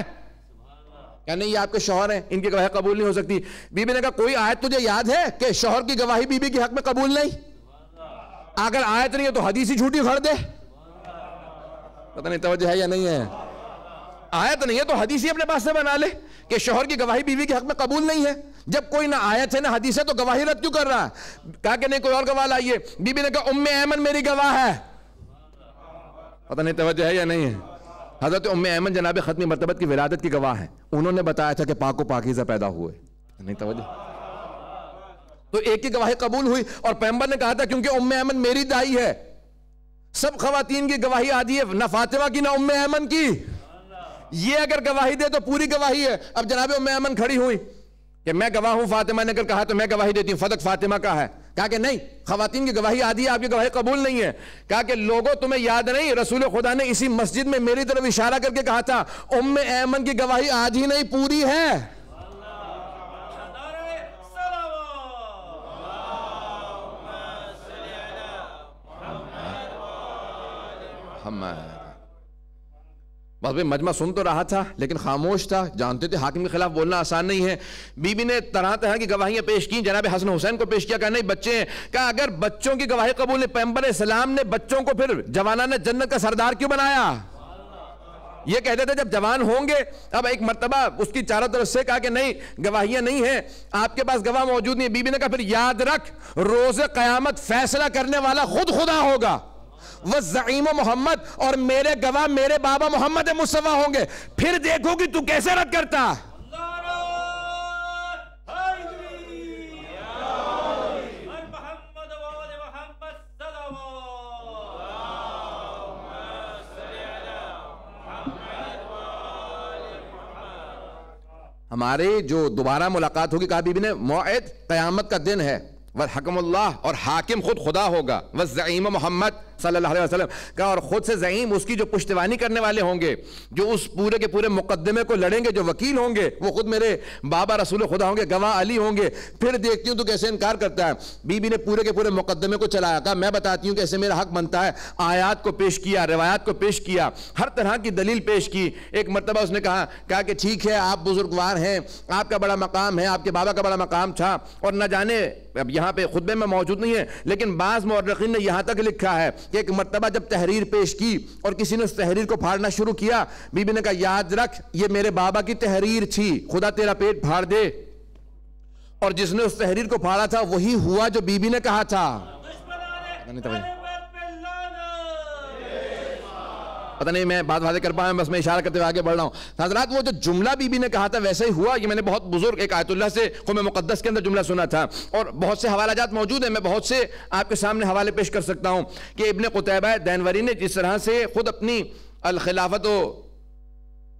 کہ نہیں یہ آپ کے شوہر ہیں، ان کی گواہی قبول نہیں ہو سکتی. بی بی نے کہا کوئی آیت تجھے یاد ہے کہ شوہر کی گواہی بی بی کے حق میں قبول نہیں؟ اگر آیت نہیں ہے تو حدیث ہی جھوٹی گھڑ دے. پتہ نہیں توجہ ہے یا نہیں ہے. آیت نہیں ہے تو حدیث ہی اپنے پاس سے بنا لے کہ شوہر کی گواہی بیوی کے حق میں قبول نہیں ہے. جب کوئی نہ آیت ہے نہ حدیث ہے تو گواہی رد کیوں کر رہا ہے؟ کہا کہ نہیں کوئی اور گواہ لائیے. بی بی نے کہا ام ایمن میری گواہ ہے. پتہ نہیں توجہ ہے یا نہیں ہے. حضرت ام ایمن جناب ختمی مرتبت کی ولادت کی گواہ ہیں. انہوں نے بتایا تھا کہ پاک و پاکیزہ پیدا ہوئے. نہیں توجہ. تو ایک کی گواہی قبول ہوئی اور پیغمبر نے کہا تھا کیونکہ ام ایمن میری دائی ہے. سب خواتین کی گواہی آدھی ہے، نہ فاطمہ کی نہ ام ایمن کی. یہ اگر گواہی دے تو پوری گواہی ہے. اب جناب ام ایمن کھڑی ہوئی کہ میں گواہ ہوں. فاطمہ نے اگر کہا تو میں گواہی دیتی ہوں. فدق فاطمہ کا ہے. کہا کہ نہیں، خواتین کی گواہی آدھی ہے، آپ کی گواہی قبول نہیں ہے. کہا کہ لوگوں تمہیں یاد نہیں، رسول خدا نے اسی مسجد میں میری طرف اشارہ کر کے کہا تھا ام ایمن کی گواہی آدھی نہیں پوری ہے. بس بھئی مجمع سن تو رہا تھا لیکن خاموش تھا. جانتے تھے حاکم کے خلاف بولنا آسان نہیں ہے. بی بی نے طرح طرح کی گواہیاں پیش کی. جناب حسن حسین کو پیش کیا، کہا نہیں بچے ہیں. کہا اگر بچوں کی گواہی قبول نہیں، پیغمبر اسلام نے بچوں کو پھر جوانان جنت کا سردار کیوں بنایا؟ یہ کہتے تھے جب جوان ہوں گے. اب ایک مرتبہ اس کی چاروں طرف سے کہا کہ نہیں گواہیاں نہیں ہیں، آپ کے پاس گواہ موجود نہیں. بی بی نے کہا پھر یاد رکھ، روز قیامت فیصلہ کرنے والا خود خدا ہوگا. وَالزَّعِیمُ محمد، اور میرے گواہ میرے بابا محمد مصطفیٰ ہوں گے. پھر دیکھو کہ تو کیسے رد کرتا. ہمارے جو دوبارہ ملاقات ہوگی، کہا بی بی نے موعد قیامت کا دن ہے، وَالْحَكَمُ اللَّهُ، اور حاکم خود خدا ہوگا. وَالزَّعِیمُ محمد صلی اللہ علیہ وسلم. کہا اور خود سے زعیم اس کی جو پشتیبانی کرنے والے ہوں گے، جو اس پورے کے پورے مقدمے کو لڑیں گے، جو وکیل ہوں گے، وہ خود میرے بابا رسول خدا ہوں گے، گواہ علی ہوں گے. پھر دیکھتی ہوں تو کیسے انکار کرتا ہے. بی بی نے پورے کے پورے مقدمے کو چلایا. کہا میں بتاتی ہوں کیسے میرا حق بنتا ہے. آیات کو پیش کیا، روایات کو پیش کیا، ہر طرح کی دلیل پیش کی. ایک مرتبہ اس نے کہا کہ ٹھیک ہے آپ بزرگوار ہیں، آپ کا بڑا مقام ہے، آپ کے بابا کا بڑا مقام تھا، اور نہ جانے اب یہاں پہ خطبے میں موجود نہیں ہے لیکن بعض مورخین نے یہاں تک لکھا ہے کہ ایک مرتبہ جب تحریر پیش کی اور کسی نے اس تحریر کو پھاڑنا شروع کیا، بی بی نے کہا یاد رکھ یہ میرے بابا کی تحریر تھی، خدا تیرا پیٹ پھاڑ دے. اور جس نے اس تحریر کو پھاڑا تھا وہی ہوا جو بی بی نے کہا تھا. پتہ نہیں میں بات واضح کر پایا، بس میں اشارہ کرتے ہوئے آگے بڑھ رہا ہوں. حضرات وہ جو جملہ بی بی نے کہا تھا ویسا ہی ہوا. یہ میں نے بہت بزرگ ایک آیت اللہ سے قوم مقدس کے اندر جملہ سنا تھا اور بہت سے حوالہ جات موجود ہیں. میں بہت سے آپ کے سامنے حوالے پیش کر سکتا ہوں کہ ابن قتیبہ دینوری نے جس طرح سے خود اپنی الخلافت و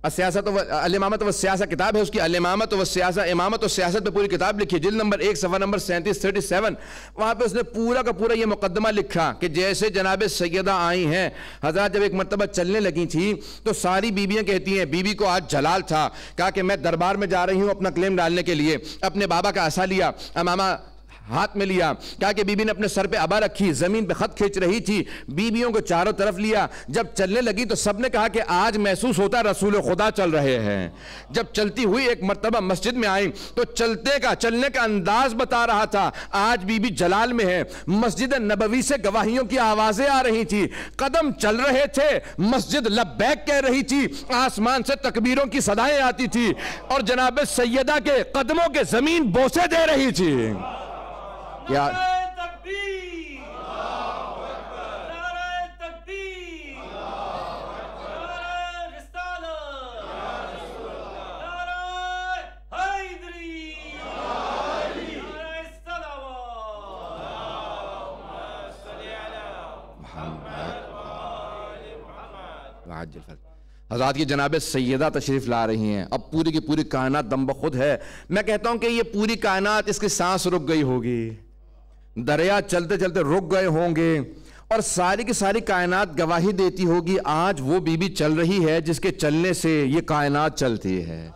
السیاست و الامامت و السیاسہ کتاب ہے اس کی، الامامت و السیاسہ، امامت و سیاست پہ پوری کتاب لکھی، جلد نمبر 1 صفحہ نمبر 37 وہاں پہ اس نے پورا کا پورا یہ مقدمہ لکھا کہ جیسے جناب سیدہ آئی ہیں حضرات جب ایک مرتبہ چلنے لگی تھی تو ساری بیویاں کہتی ہیں، بیوی کو آج جلال تھا، کہا کہ میں دربار میں جا رہی ہوں اپنا کلیم ڈالنے کے لیے، اپنے بابا کا عصا لیا، امامہ ہاتھ میں لیا، کہا کہ بی بی نے اپنے سر پہ عبا رکھی، زمین پہ خط کھینچ رہی تھی، بیویوں کو چاروں طرف لیا. جب چلنے لگی تو سب نے کہا کہ آج محسوس ہوتا رسول خدا چل رہے ہیں. جب چلتی ہوئی ایک مرتبہ مسجد میں آئی تو چلنے کا انداز بتا رہا تھا آج بی بی جلال میں ہے. مسجد نبوی سے گواہیوں کی آوازیں آ رہی تھی، قدم چل رہے تھے، مسجد لبیک کہہ رہی تھی، آسمان سے تکبیروں کی صدائیں آتی تھی اور جناب سیدہ کے قدموں کے زمین بوسے دے رہی تھی. یا حضرات یہ جناب سیدہ تشریف لا رہی ہیں. اب پوری کی پوری کائنات دم بخود ہے. میں کہتا ہوں کہ یہ پوری کائنات اس کی سانس رک گئی ہوگی، دریا چلتے چلتے رک گئے ہوں گے اور ساری کی ساری کائنات گواہی دیتی ہوگی آج وہ بی بی چل رہی ہے جس کے چلنے سے یہ کائنات چلتی ہے،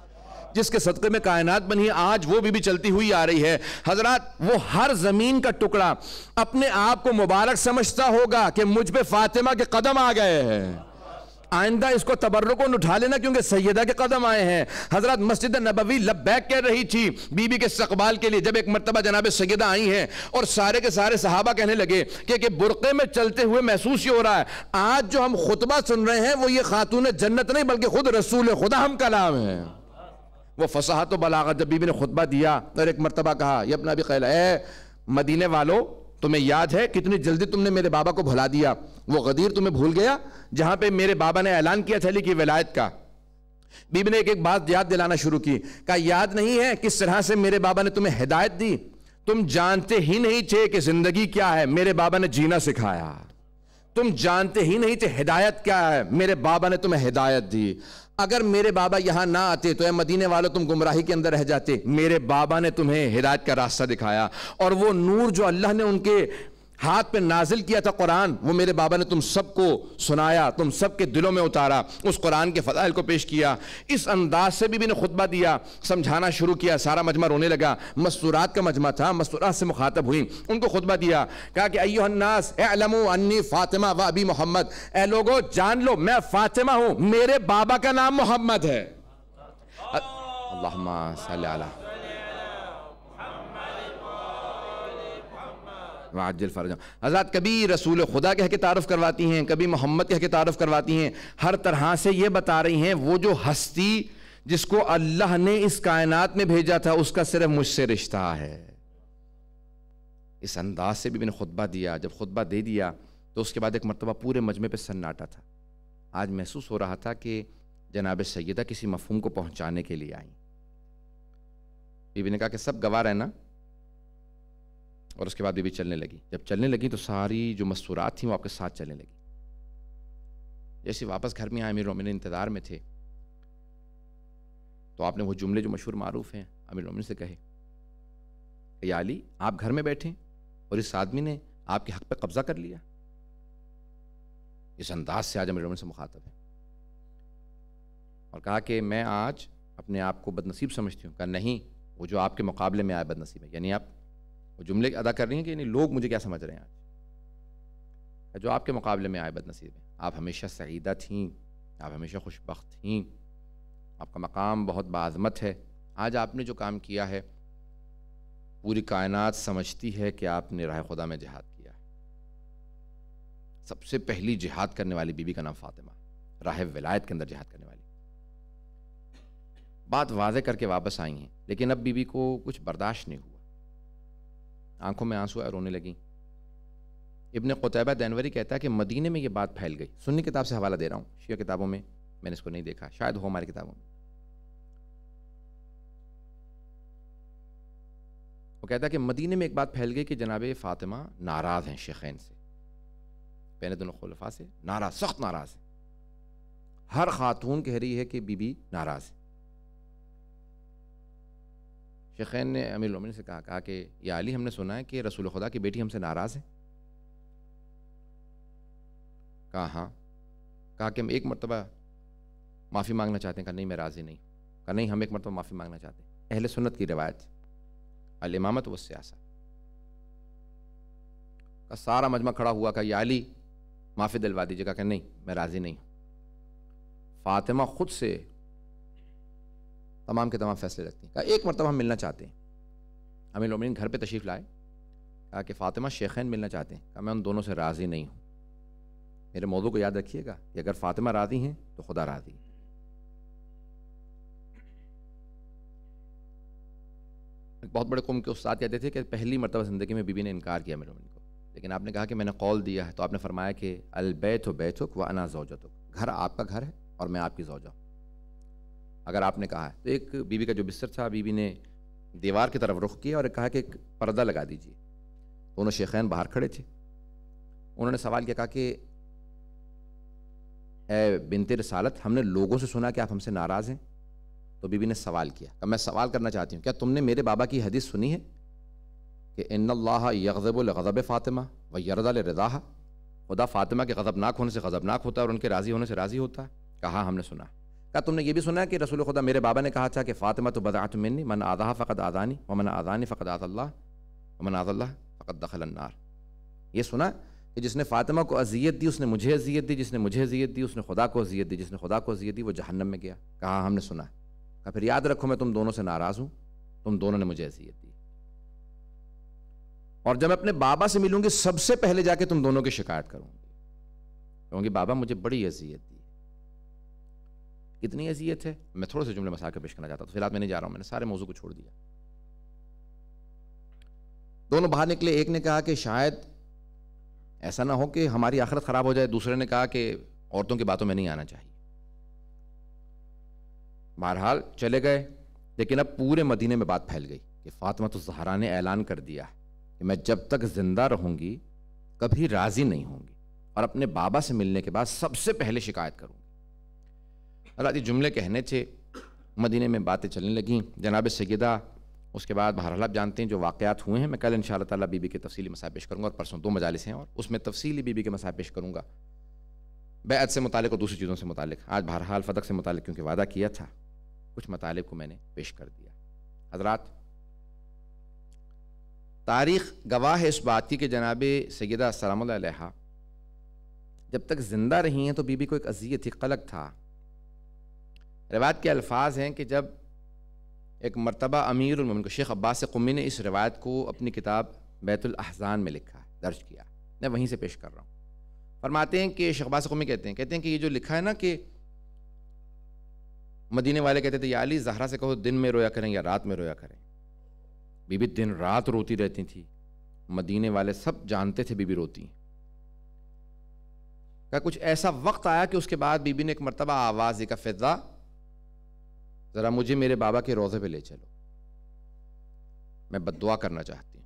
جس کے صدقے میں کائنات بنی ہے، آج وہ بی بی چلتی ہوئی آ رہی ہے۔ حضرات وہ ہر زمین کا ٹکڑا اپنے آپ کو مبارک سمجھتا ہوگا کہ مجھ پہ فاطمہ کے قدم آ گئے ہیں، آئندہ اس کو تبرکن اٹھا لینا کیونکہ سیدہ کے قدم آئے ہیں۔ حضرات مسجد نبوی لبیک کہہ رہی تھی بی بی کے استقبال کے لیے، جب ایک مرتبہ جناب سیدہ آئی ہیں اور سارے کے سارے صحابہ کہنے لگے کہ برقعے میں چلتے ہوئے محسوس یہ ہو رہا ہے آج جو ہم خطبہ سن رہے ہیں وہ یہ خاتون جنت نہیں بلکہ خود رسول خدا ہم کلام ہیں۔ وہ فصاحت و بلاغت جب بی بی نے خطبہ دیا اور ایک مرتبہ کہا یہ اپنا بھی قیل اے مدینے والو، تمہیں یاد ہے کتنی جلدی تم نے میرے بابا کو بھلا دیا، وہ غدیر تمہیں بھول گیا جہاں پہ میرے بابا نے اعلان کیا تھا علی کی ولایت کا۔ بی بی نے ایک بات یاد دلانا شروع کی، کہا یاد نہیں ہے کس طرح سے میرے بابا نے تمہیں ہدایت دی؟ تم جانتے ہی نہیں تھے کہ زندگی کیا ہے، میرے بابا نے جینا سکھایا۔ تم جانتے ہی نہیں تھے ہدایت کیا ہے، میرے بابا نے تمہیں ہدایت دی۔ اگر میرے بابا یہاں نہ آتے تو اے مدینے والوں تم گمراہی کے اندر رہ جاتے، میرے بابا نے تمہیں ہدایت کا راستہ دکھایا، اور وہ نور جو اللہ نے ان کے ہاتھ پہ نازل کیا تھا قرآن، وہ میرے بابا نے تم سب کو سنایا، تم سب کے دلوں میں اتارا، اس قرآن کے فضائل کو پیش کیا۔ اس انداز سے بھی نے خطبہ دیا، سمجھانا شروع کیا، سارا مجمع رونے لگا۔ مستورات کا مجمع تھا، مستورات سے مخاطب ہوئی، ان کو خطبہ دیا، کہا کہ ایھا الناس اعلموا انی فاطمہ و ابی محمد، اے لوگو جان لو میں فاطمہ ہوں، میرے بابا کا نام محمد ہے۔ اللہم صلی علی وعجل فرجہ۔ حضرات کبھی رسول خدا کہہ کے تعارف کرواتی ہیں، کبھی محمد کہہ کے تعارف کرواتی ہیں، ہر طرح سے یہ بتا رہی ہیں وہ جو ہستی جس کو اللہ نے اس کائنات میں بھیجا تھا اس کا صرف مجھ سے رشتہ ہے۔ اس انداز سے بھی میں نے خطبہ دیا۔ جب خطبہ دے دیا تو اس کے بعد ایک مرتبہ پورے مجمع پہ سناٹا تھا۔ آج محسوس ہو رہا تھا کہ جناب سیدہ کسی مفہوم کو پہنچانے کے لیے آئیں۔ بی بی نے کہا کہ سب گواہ رہنا، اور اس کے بعد بی بی چلنے لگی۔ جب چلنے لگی تو ساری جو مستورات تھیں وہ آپ کے ساتھ چلنے لگی۔ جیسے واپس گھر میں آئے، امیر المومنین انتظار میں تھے، تو آپ نے وہ جملے جو مشہور معروف ہیں امیر المومنین سے کہے کہ یا علی آپ گھر میں بیٹھیں اور اس آدمی نے آپ کے حق پہ قبضہ کر لیا۔ اس انداز سے آج امیر المومنین سے مخاطب ہے، اور کہا کہ میں آج اپنے آپ کو بد نصیب سمجھتی ہوں۔ کہا نہیں، وہ جو آپ کے مقابلے میں آئے بد نصیب ہے، یعنی آپ وہ جملے ادا کر رہی ہیں کہ یعنی لوگ مجھے کیا سمجھ رہے ہیں آج، جو آپ کے مقابلے میں آئے بد نصیب ہیں۔ آپ ہمیشہ سعیدہ تھیں، آپ ہمیشہ خوش بخت تھیں، آپ کا مقام بہت باعظمت ہے۔ آج آپ نے جو کام کیا ہے پوری کائنات سمجھتی ہے کہ آپ نے راہ خدا میں جہاد کیا ہے۔ سب سے پہلی جہاد کرنے والی بی بی کا نام فاطمہ، راہ ولایت کے اندر جہاد کرنے والی۔ بات واضح کر کے واپس آئی ہیں، لیکن اب بی بی کو کچھ برداشت نہیں ہوا، آنکھوں میں آنسو آئے، رونے لگیں۔ ابن قتیبہ دینوری کہتا ہے کہ مدینے میں یہ بات پھیل گئی۔ سنی کتاب سے حوالہ دے رہا ہوں، شیعہ کتابوں میں میں نے اس کو نہیں دیکھا، شاید ہو ہماری کتابوں میں۔ وہ کہتا ہے کہ مدینے میں ایک بات پھیل گئی کہ جناب فاطمہ ناراض ہیں شیخین سے، پہلے دونوں خلفاء سے ناراض، سخت ناراض ہیں۔ ہر خاتون کہہ رہی ہے کہ بی بی ناراض ہے۔ شیخین نے امیر المومنین سے کہا کہ یا علی ہم نے سنا ہے کہ رسول خدا کی بیٹی ہم سے ناراض ہے۔ کہا ہاں۔ کہا کہ ہم ایک مرتبہ معافی مانگنا چاہتے ہیں۔ کہا نہیں میں راضی نہیں۔ کہا نہیں ہم ایک مرتبہ معافی مانگنا چاہتے ہیں۔ اہل سنت کی روایت الامامت والسیاسہ۔ کا سارا مجمع کھڑا ہوا، کہا یا علی معافی دلوا دیجیے۔ کہا کہ نہیں میں راضی نہیں ہوں۔ فاطمہ خود سے تمام کے تمام فیصلے رکھتی ہیں۔ کہا ایک مرتبہ ہم ملنا چاہتے ہیں۔ امیر المومنین گھر پہ تشریف لائے، کہا کہ فاطمہ شیخین ملنا چاہتے ہیں۔ کہا میں ان دونوں سے راضی نہیں ہوں۔ میرے موضوع کو یاد رکھیے گا کہ اگر فاطمہ راضی ہیں تو خدا راضی ہے۔ بہت بڑے قوم کے استاد کہتے تھے کہ پہلی مرتبہ زندگی میں بی بی نے انکار کیا امیر المومنین کو، لیکن آپ نے کہا کہ میں نے قول دیا ہے، تو آپ نے فرمایا کہ البیت بیتک وانا زوجتک، گھر آپ کا گھر ہے اور میں آپ کی زوجہ ہوں۔ اگر آپ نے کہا ہے تو ایک بی بی کا جو بستر تھا، بی بی نے دیوار کی طرف رخ کیا اور کہا کہ ایک پردہ لگا دیجیے۔ دونوں شیخین باہر کھڑے تھے، انہوں نے سوال کیا، کہا کہ اے بنت رسالت ہم نے لوگوں سے سنا کہ آپ ہم سے ناراض ہیں۔ تو بی بی نے سوال کیا کہ میں سوال کرنا چاہتی ہوں، کیا تم نے میرے بابا کی حدیث سنی ہے کہ ان اللہ یغضب لغضب فاطمہ و یرضى لرضاها؟ خدا فاطمہ کے غضبناک ہونے سے غضبناک ہوتا ہے اور ان کے راضی ہونے سے راضی ہوتا ہے؟ کہا ہم نے سنا۔ کہا تم نے یہ بھی سنا کہ رسول خدا میرے بابا نے کہا تھا کہ فاطمہ تو بضعۃ منی من آذاها فقد آذانی ومن آذانی فقد آذى اللہ ومن آذى اللہ فقد دخل النار؟ یہ سنا کہ جس نے فاطمہ کو اذیت دی اس نے مجھے اذیت دی، جس نے مجھے اذیت دی اس نے خدا کو اذیت دی، جس نے خدا کو اذیت دی وہ جہنم میں گیا۔ کہا ہم نے سنا۔ کہا پھر یاد رکھو میں تم دونوں سے ناراض ہوں، تم دونوں نے مجھے اذیت دی، اور جب میں اپنے بابا سے ملوں گی سب سے پہلے جا کے تم دونوں کی شکایت کروں گی، کہوں گی بابا مجھے بڑی اذیت دی۔ کتنی اذیت ہے؟ میں تھوڑے سے جملے مسائل پیش کرنا چاہتا ہوں، فی الحال میں نہیں جا رہا ہوں، میں نے سارے موضوع کو چھوڑ دیا۔ دونوں باہر نکلے، ایک نے کہا کہ شاید ایسا نہ ہو کہ ہماری آخرت خراب ہو جائے، دوسرے نے کہا کہ عورتوں کی باتوں میں نہیں آنا چاہیے۔ بہرحال چلے گئے، لیکن اب پورے مدینے میں بات پھیل گئی کہ فاطمہ الزہرا نے اعلان کر دیا کہ میں جب تک زندہ رہوں گی کبھی راضی نہیں ہوں گی، اور اپنے بابا سے ملنے کے بعد سب سے پہلے شکایت کروں گی۔ اللہ یہ جملے کہنے تھے، مدینے میں باتیں چلنے لگیں، جناب سیدہ اس کے بعد بہرحال آپ جانتے ہیں جو واقعات ہوئے ہیں، میں کل انشاءاللہ تعالیٰ بی بی کے تفصیلی مسائل پیش کروں گا، اور پرسوں 2 مجالس ہیں اور اس میں تفصیلی بی بی کے مسائل پیش کروں گا، بیعت سے متعلق اور دوسری چیزوں سے متعلق۔ آج بہرحال فتق سے متعلق کیونکہ وعدہ کیا تھا، کچھ مطالب کو میں نے پیش کر دیا۔ حضرات تاریخ گواہ ہے اس بات کی کہ جناب سیدہ السلام اللہ علیہا جب تک زندہ رہی ہیں تو بی بی کو ایک اذیت تھی، قلق تھا۔ روایت کے الفاظ ہیں کہ جب ایک مرتبہ امیر المومنین کو شیخ عباس قمی نے اس روایت کو اپنی کتاب بیت الاحزان میں لکھا ہے، درج کیا، میں وہیں سے پیش کر رہا ہوں۔ فرماتے ہیں کہ شیخ عباس قمی کہتے ہیں کہ یہ جو لکھا ہے نا کہ مدینے والے کہتے تھے یا علی زہرا سے کہو دن میں رویا کریں یا رات میں رویا کریں۔ بی بی دن رات روتی رہتی تھی، مدینے والے سب جانتے تھے بی بی روتی ہیں۔ کہ کچھ ایسا وقت آیا کہ اس کے بعد بی بی نے ایک مرتبہ آواز دی کہ فضا ذرا مجھے میرے بابا کے روضے پہ لے چلو، میں بد دعا کرنا چاہتی ہوں۔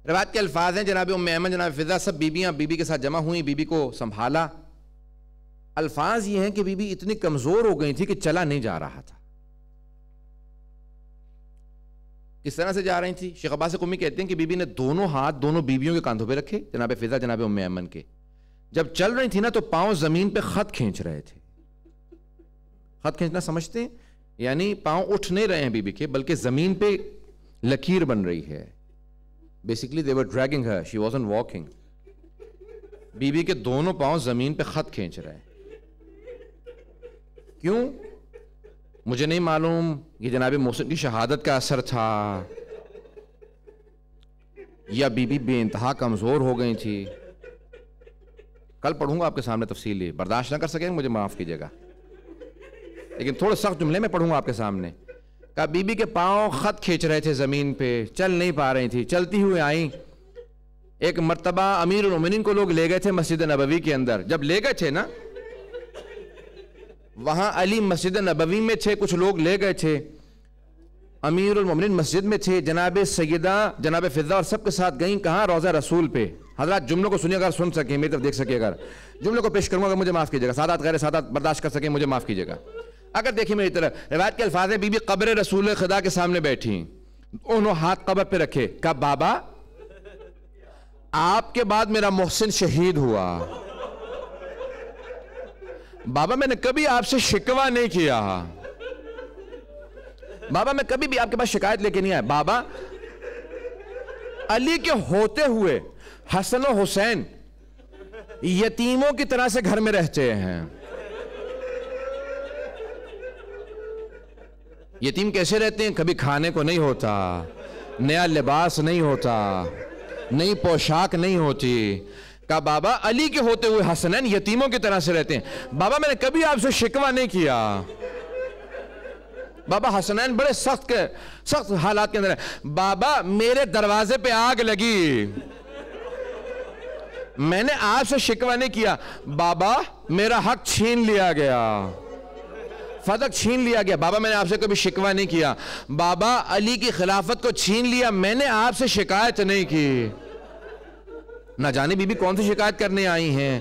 روایت کے الفاظ ہیں جناب ام ایمن، جناب فضا سب بیویاں بی بی کے ساتھ جمع ہوئیں، بی بی کو سنبھالا۔ الفاظ یہ ہیں کہ بی بی اتنی کمزور ہو گئی تھی کہ چلا نہیں جا رہا تھا۔ کس طرح سے جا رہی تھی؟ شیخ عباس قمی کہتے ہیں کہ بی بی نے دونوں ہاتھ دونوں بیویوں کے کاندھوں پہ رکھے، جناب فضا جناب ام ایمن کے۔ جب چل رہی تھی نا تو پاؤں زمین پہ خط کھینچ رہے تھے۔ خط کھینچنا سمجھتے ہیں؟ یعنی پاؤں اٹھ نہیں رہے ہیں بی بی کے، بلکہ زمین پہ لکیر بن رہی ہے۔ Basically they were dragging her, she wasn't walking۔ بی بی کے دونوں پاؤں زمین پہ خط کھینچ رہے ہیں۔ کیوں؟ مجھے نہیں معلوم، یہ جناب محسن کی شہادت کا اثر تھا یا بی بی بے انتہا کمزور ہو گئی تھی۔ کل پڑھوں گا آپ کے سامنے تفصیلی، برداشت نہ کر سکیں مجھے معاف کیجیے گا، لیکن تھوڑے سخت جملے میں پڑھوں گا آپ کے سامنے۔ کہا بی بی کے پاؤں خط کھینچ رہے تھے زمین پہ، چل نہیں پا رہی تھی، چلتی ہوئے آئیں۔ ایک مرتبہ امیر المومنین کو لوگ لے گئے تھے مسجد نبوی کے اندر۔ جب لے گئے تھے نا وہاں علی مسجد نبوی میں تھے، کچھ لوگ لے گئے تھے، امیر المومنین مسجد میں تھے، جناب سیدہ جناب فضا اور سب کے ساتھ گئیں کہاں؟ روضہ رسول پہ۔ حضرات جملوں کو سنیے، اگر سن سکیں میری طرف دیکھ سکیں، اگر جملوں کو پیش کروں گا اگر مجھے معاف کیجیے گا، سادات غیر سادات برداشت کر سکیں مجھے معاف کیجیے گا۔ اگر دیکھیں میری طرف، روایت کے الفاظ ہیں بی بی قبر رسول خدا کے سامنے بیٹھی، انہوں ہاتھ قبر پہ رکھے، کہا بابا آپ کے بعد میرا محسن شہید ہوا، بابا میں نے کبھی آپ سے شکوہ نہیں کیا، بابا میں کبھی بھی آپ کے پاس شکایت لے کے نہیں آیا، بابا علی کے ہوتے ہوئے حسن و حسین یتیموں کی طرح سے گھر میں رہتے ہیں۔ یتیم کیسے رہتے ہیں؟ کبھی کھانے کو نہیں ہوتا، نیا لباس نہیں ہوتا، نئی پوشاک نہیں ہوتی۔ کہا بابا علی کے ہوتے ہوئے حسنین یتیموں کی طرح سے رہتے ہیں، بابا میں نے کبھی آپ سے شکوہ نہیں کیا، بابا حسنین بڑے سخت حالات کے اندر ہے، بابا میرے دروازے پہ آگ لگی، میں نے آپ سے شکوہ نہیں کیا، بابا میرا حق چھین لیا گیا، فتق چھین لیا گیا، بابا میں نے آپ سے کبھی شکوہ نہیں کیا، بابا علی کی خلافت کو چھین لیا، میں نے آپ سے شکایت نہیں کی۔ نہ جانے بی بی کون سی شکایت کرنے آئی ہیں،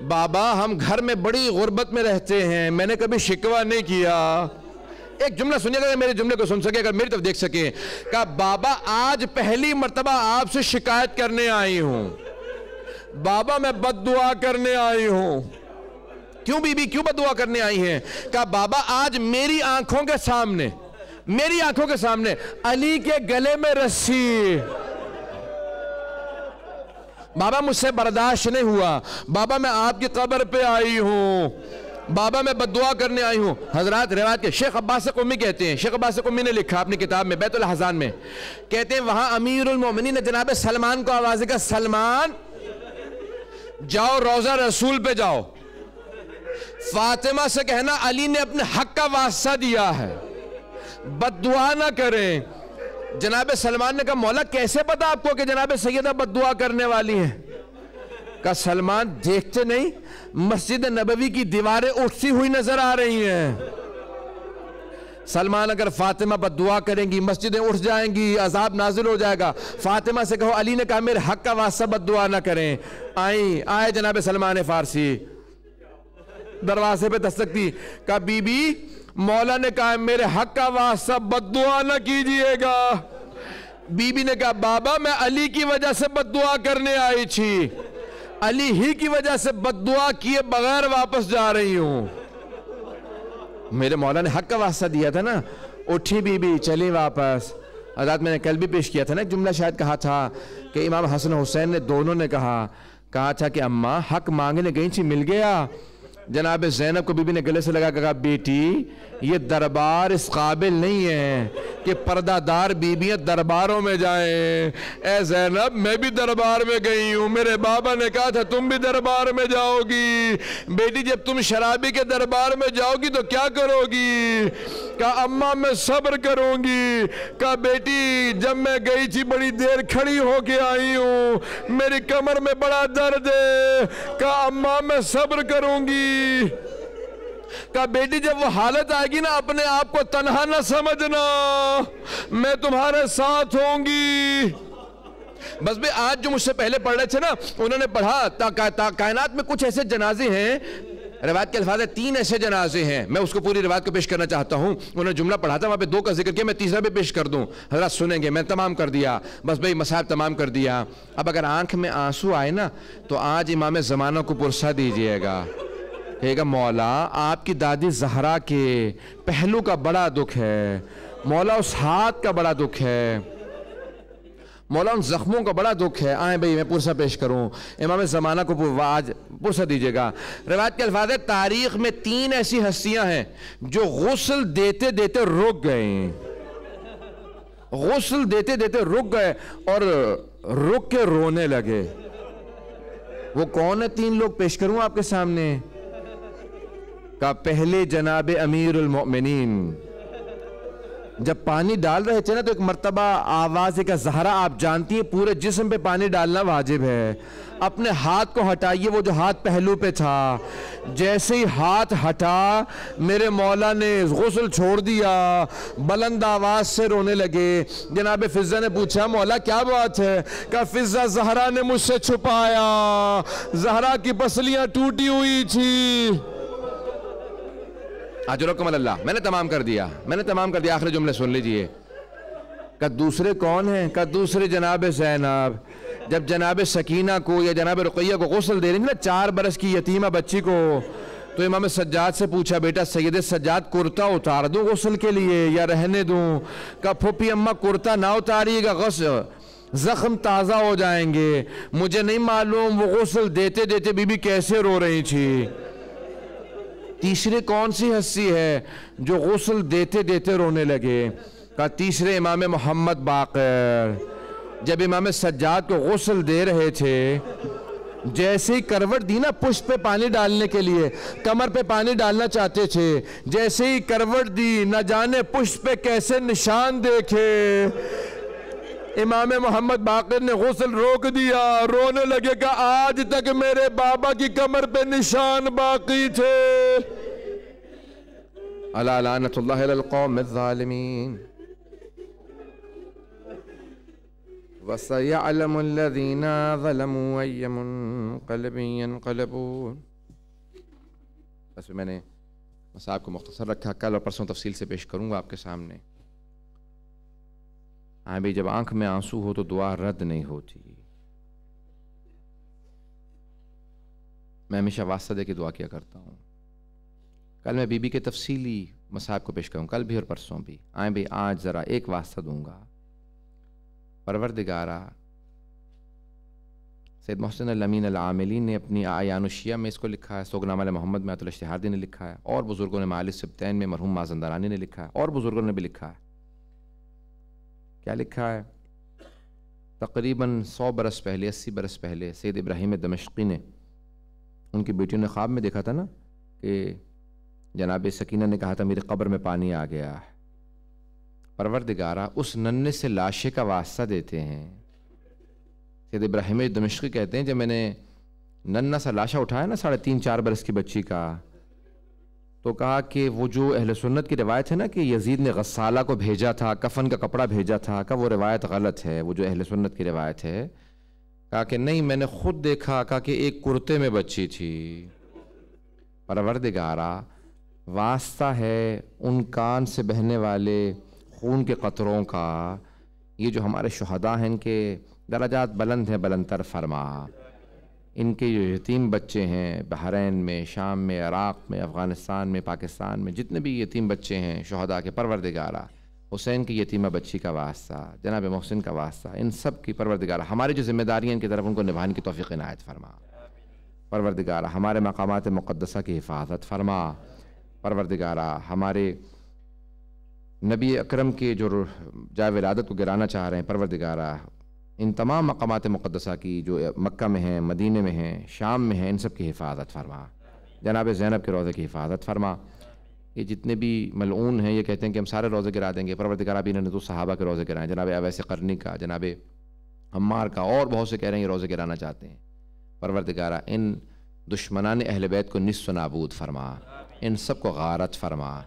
بابا ہم گھر میں بڑی غربت میں رہتے ہیں، میں نے کبھی شکوہ نہیں کیا، ایک جملہ سنیے گا، میرے جملے کو سن سکے، اگر میری طرف دیکھ سکیں. کہا بابا آج پہلی مرتبہ آپ سے شکایت کرنے آئی ہوں، بابا میں بد دعا کرنے آئی ہوں. کیوں بی بی کیوں بد دعا کرنے آئی ہیں؟ کہا بابا آج میری آنکھوں کے سامنے علی کے گلے میں رسی، بابا مجھ سے برداشت نہیں ہوا، بابا میں آپ کی قبر پہ آئی ہوں، بابا میں بد دعا کرنے آئی ہوں. حضرات روایت کے شیخ عباس قمی کہتے ہیں، شیخ عباس قمی نے لکھا اپنی کتاب میں بیت الاحزان میں، کہتے ہیں وہاں امیر المومنین نے جناب سلمان کو آواز دی کہ سلمان جاؤ روضہ رسول پہ جاؤ، فاطمہ سے کہنا علی نے اپنے حق کا واسطہ دیا ہے، بد دعا نہ کریں. جناب سلمان نے کہا مولا کیسے پتا آپ کو کہ جناب سیدہ بد دعا کرنے والی ہیں؟ کہا سلمان دیکھتے نہیں مسجد نبوی کی دیواریں اٹھتی ہوئی نظر آ رہی ہیں. سلمان اگر فاطمہ بد دعا کریں گی مسجدیں اٹھ جائیں گی، عذاب نازل ہو جائے گا. فاطمہ سے کہو علی نے کہا میرے حق کا واسطہ بد دعا نہ کریں. آئے جناب سلمان فارسی، دروازے پہ دستک دی، کہا بی بی مولا نے کہا میرے حق کا واسطہ بد دعا نہ کیجئے گا. بی بی نے کہا بابا میں علی کی وجہ سے بد دعا کرنے آئی تھی، علی ہی کی وجہ سے بد دعا کیے بغیر واپس جا رہی ہوں. میرے مولا نے حق کا واسطہ دیا تھا نا. اٹھی بی بی چلی واپس. حضرات میں نے کل بھی پیش کیا تھا نا، ایک جملہ شاید کہا تھا کہ امام حسن حسین نے دونوں نے کہا تھا کہ اماں حق مانگنے گئی تھی مل گیا. جناب زینب کو بی بی نے گلے سے لگا کہا بیٹی یہ دربار اس قابل نہیں ہے کہ پردہ دار بیویاں درباروں میں جائیں. اے زینب میں بھی دربار میں گئی ہوں، میرے بابا نے کہا تھا تم بھی دربار میں جاؤ گی. بیٹی جب تم شرابی کے دربار میں جاؤ گی تو کیا کرو گی؟ کہا اماں میں صبر کروں گی. کہا بیٹی جب میں گئی تھی بڑی دیر کھڑی ہو کے آئی ہوں، میری کمر میں بڑا درد ہے. کہا اماں میں صبر کروں گی. کہا بیٹی جب وہ حالت آئے گی نا اپنے آپ کو تنہا نہ سمجھنا، میں تمہارے ساتھ ہوں گی. بس بھی آج جو مجھ سے پہلے پڑھ رہے تھے نا انہوں نے پڑھا کائنات میں کچھ ایسے جنازے ہیں، روایت کے الفاظ ہے 3 ایسے جنازے ہیں. میں اس کو پوری روایت کو پیش کرنا چاہتا ہوں. انہوں نے جملہ پڑھا تھا وہاں پہ 2 کا ذکر کیا، میں تیسرا بھی پیش کر دوں. حضرات سنیں گے، میں تمام کر دیا، بس بھئی مسائب تمام کر دیا. اب اگر آنکھ میں آنسو آئے نا تو آج امام زمانہ کو پرسہ دیجئے گا، کہے گا مولا آپ کی دادی زہرا کے پہلو کا بڑا دکھ ہے، مولا اس ہاتھ کا بڑا دکھ ہے، مولا ان زخموں کا بڑا دکھ ہے. آئیں بھئی میں پرسہ پیش کروں. امام زمانہ کو آج پرسہ دیجئے گا. روایت کے الفاظ ہے تاریخ میں 3 ایسی ہستیاں ہیں جو غسل دیتے دیتے رک گئے، غسل دیتے دیتے رک گئے اور رک کے رونے لگے. وہ کون ہے 3 لوگ پیش کروں آپ کے سامنے؟ کا پہلے جناب امیر المؤمنین جب پانی ڈال رہے تھے نا تو ایک مرتبہ آواز ہے کہ زہرا آپ جانتی ہیں پورے جسم پہ پانی ڈالنا واجب ہے، اپنے ہاتھ کو ہٹائیے. وہ جو ہاتھ پہلو پہ تھا جیسے ہی ہاتھ ہٹا میرے مولا نے غسل چھوڑ دیا، بلند آواز سے رونے لگے. جناب فضہ نے پوچھا مولا کیا بات ہے؟ کہا فضہ زہرا نے مجھ سے چھپایا، زہرا کی پسلیاں ٹوٹی ہوئی تھی. اجرکم اللہ. میں نے تمام کر دیا. آخری جملے سن لیجئے. کہ دوسرے کون ہیں؟ کہ دوسرے جناب زینب. جب جناب سکینہ کو یا جناب رقیہ کو غسل دے رہی تھی نا 4 برس کی یتیمہ بچی کو، تو امام سجاد سے پوچھا بیٹا سید سجاد کرتا اتار دوں غسل کے لیے یا رہنے دوں؟ کہ پھوپھی اماں کرتا نہ اتاریے گا، زخم تازہ ہو جائیں گے. مجھے نہیں معلوم وہ غسل دیتے دیتے بی بی کیسے رو رہی تھی. تیسرے کون سی ہستی ہے جو غسل دیتے دیتے رونے لگے؟ کہا تیسرے امام محمد باقر. جب امام سجاد کو غسل دے رہے تھے جیسے ہی کروٹ دی نا پشت پہ پانی ڈالنے کے لیے، کمر پہ پانی ڈالنا چاہتے تھے، جیسے ہی کروٹ دی نہ جانے پشت پہ کیسے نشان دیکھے. امام محمد باقر نے غسل روک دیا، رونے لگے کہ آج تک میرے بابا کی کمر پہ نشان باقی تھے. الا لعنت اللہ علی القوم الظالمین. وَسَيَعْلَمُ الَّذِينَ ظَلَمُوا أَيَّ مُنْقَلَبٍ يَنْقَلِبُونَ. بس میں نے صاحب کو مختصر رکھا، کل اور پرسوں تفصیل سے پیش کروں گا آپ کے سامنے. ہاں بھائی، جب آنکھ میں آنسو ہو تو دعا رد نہیں ہوتی. میں ہمیشہ واسطہ دے کے دعا کیا کرتا ہوں. کل میں بی بی کے تفصیلی مصائب کو پیش کروں، کل بھی اور پرسوں بھی. آئیں بھائی، آج ذرا ایک واسطہ دوں گا. پروردگارہ، سید محسن الامین العاملی نے اپنی آیان الشیعہ میں اس کو لکھا ہے، سوگنامہ محمد میں آیت الاشتہادی نے لکھا ہے، اور بزرگوں نے معالج سبتین میں مرحوم مازندرانی نے لکھا ہے، اور بزرگوں نے بھی لکھا ہے. کیا لکھا ہے؟ تقریباً 100 برس پہلے، 80 برس پہلے سید ابراہیم دمشقی نے، ان کی بیٹیوں نے خواب میں دیکھا تھا نا کہ جناب سکینہ نے کہا تھا میری قبر میں پانی آ گیا. پروردگارہ، اس ننھے سے لاشے کا واسطہ دیتے ہیں. سید ابراہیم دمشقی کہتے ہیں جب میں نے ننھا سا لاشا اٹھایا نا 3.5-4 برس کی بچی کا، تو کہا کہ وہ جو اہل سنت کی روایت ہے نا کہ یزید نے غسالہ کو بھیجا تھا، کفن کا کپڑا بھیجا تھا، کہ وہ روایت غلط ہے. وہ جو اہل سنت کی روایت ہے، کہا کہ نہیں، میں نے خود دیکھا، کہا کہ ایک کرتے میں بچی تھی. پروردگارہ، واسطہ ہے ان کان سے بہنے والے خون کے قطروں کا. یہ جو ہمارے شہداء ہیں ان کے درجات بلند ہیں، بلندتر فرما. ان کے جو یتیم بچے ہیں بحرین میں، شام میں، عراق میں، افغانستان میں، پاکستان میں، جتنے بھی یتیم بچے ہیں شہداء کے، پروردگارہ حسین کی یتیمہ بچی کا واسطہ، جناب محسن کا واسطہ، ان سب کی پروردگارہ ہماری جو ذمہ داریاں ان کی طرف ان کو نبھانے کی توفیق عنایت فرما. پروردگارہ ہمارے مقامات مقدسہ کی حفاظت فرما. پروردگارہ ہمارے نبی اکرم کے جو جائے ولادت کو گرانا چاہ رہے ہیں، پروردگارہ ان تمام مقامات مقدسہ کی جو مکہ میں ہیں، مدینے میں ہیں، شام میں ہیں، ان سب کی حفاظت فرما. جناب زینب کے روضے کی حفاظت فرما. یہ جتنے بھی ملعون ہیں یہ کہتے ہیں کہ ہم سارے روزے گرا دیں گے. پروردگارہ بھی انہوں نے تو صحابہ کے روزے گرائیں، جناب اویس قرنی کا، جناب عمار کا، اور بہت سے کہہ رہے ہیں یہ روزے گرانا چاہتے ہیں. پروردگارہ ان دشمنان اہل بیت کو نصف و نابود فرما، ان سب کو غارت فرما.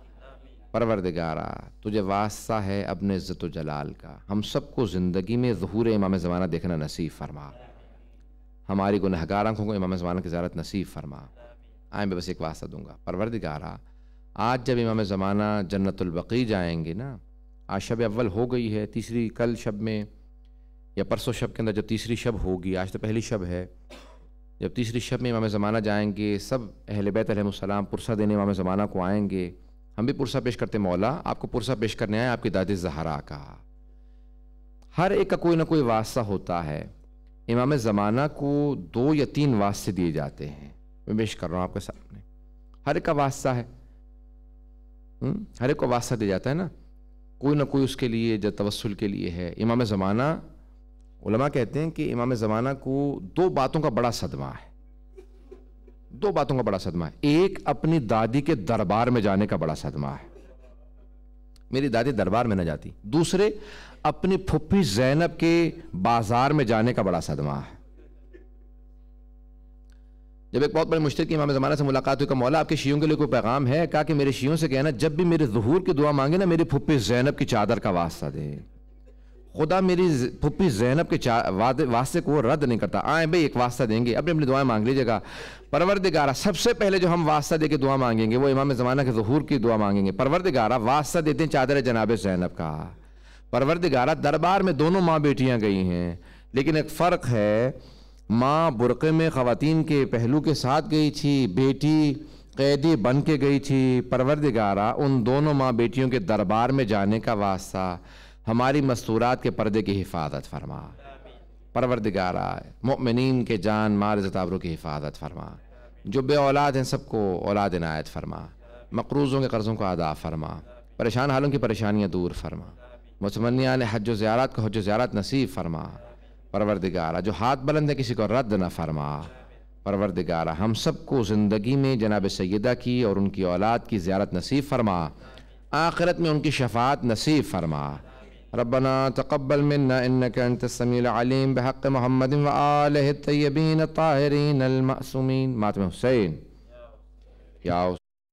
پروردگارہ تجھے واسطہ ہے اپنے عزت و جلال کا، ہم سب کو زندگی میں ظہور امام زمانہ دیکھنا نصیب فرما. ہماری گنہگار آنکھوں کو امام زمانہ کی زیارت نصیب فرما. آئیں میں بس ایک واسطہ دوں گا. پروردگارہ، آج جب امام زمانہ جنت البقیع جائیں گے نا، آج شب اول ہو گئی ہے، تیسری کل شب میں یا پرسوں شب کے اندر جب تیسری شب ہوگی، آج تو پہلی شب ہے، جب تیسری شب میں امام زمانہ جائیں گے، سب اہل بیت علیہ السلام پرسہ دینے امام زمانہ کو آئیں گے. ہم بھی پرسہ پیش کرتے مولا، آپ کو پرسہ پیش کرنے آئے آپ کی داد زہرا کا. ہر ایک کا کوئی نہ کوئی واسطہ ہوتا ہے. امام زمانہ کو 2 یا 3 واسطے دیے جاتے ہیں، میں پیش کر رہا ہوں آپ کے سامنے. ہر ایک کا واسطہ ہے، ہر ایک کو واسطہ دیا جاتا ہے نا، کوئی نہ کوئی اس کے لیے جو توسل کے لیے ہے. امام زمانہ، علماء کہتے ہیں کہ امام زمانہ کو 2 باتوں کا بڑا صدمہ ہے. 2 باتوں کا بڑا صدمہ ہے. ایک اپنی دادی کے دربار میں جانے کا بڑا صدمہ ہے، میری دادی دربار میں نہ جاتی. دوسرے، اپنی پھپھی زینب کے بازار میں جانے کا بڑا صدمہ ہے. جب ایک بہت بڑے مشتری کی امام زمانہ سے ملاقات ہوئی کہ مولا آپ کے شیعوں کے لیے کوئی پیغام ہے؟ کہا کہ میرے شیعوں سے کہنا جب بھی میرے ظہور کی دعا مانگے نا، میری پھپھی زینب کی چادر کا واسطہ دے. خدا میری پھپھی زینب کے واسطے کو رد نہیں کرتا. آئیں بھئی ایک واسطہ دیں گے، اپنی اپنی دعائیں مانگ لیجیے گا. پروردگارہ سب سے پہلے جو ہم واسطہ دے کے دعا مانگیں گے وہ امام زمانہ کے ظہور کی دعا مانگیں گے. پروردگارہ واسطہ دیتے ہیں چادر جناب زینب کا. پروردگارہ دربار میں دونوں ماں بیٹیاں گئی ہیں، لیکن ایک فرق ہے، ماں برقعے میں خواتین کے پہلو کے ساتھ گئی تھی، بیٹی قیدی بن کے گئی تھی. پروردگارہ ان دونوں ماں بیٹیوں کے دربار میں جانے کا واسطہ ہماری مستورات کے پردے کی حفاظت فرما. پروردگارہ مؤمنین کے جان مال عزت آبرو کی حفاظت فرما. جو بے اولاد ہیں سب کو اولاد عنایت فرما. مقروضوں کے قرضوں کو ادا فرما. پریشان حالوں کی پریشانیاں دور فرما. متمنیان حج و زیارات کو حج و زیارات نصیب فرما. پروردگارہ جو ہاتھ بلند ہے کسی کو رد نہ فرما. پروردگارہ ہم سب کو زندگی میں جناب سیدہ کی اور ان کی اولاد کی زیارت نصیب فرما. آخرت میں ان کی شفاعت نصیب فرما. ربنا تقبل منا انك انت السميع العليم بحق محمد وآلہ الطیبین الطاہرین المعصومین. ماتم حسین یا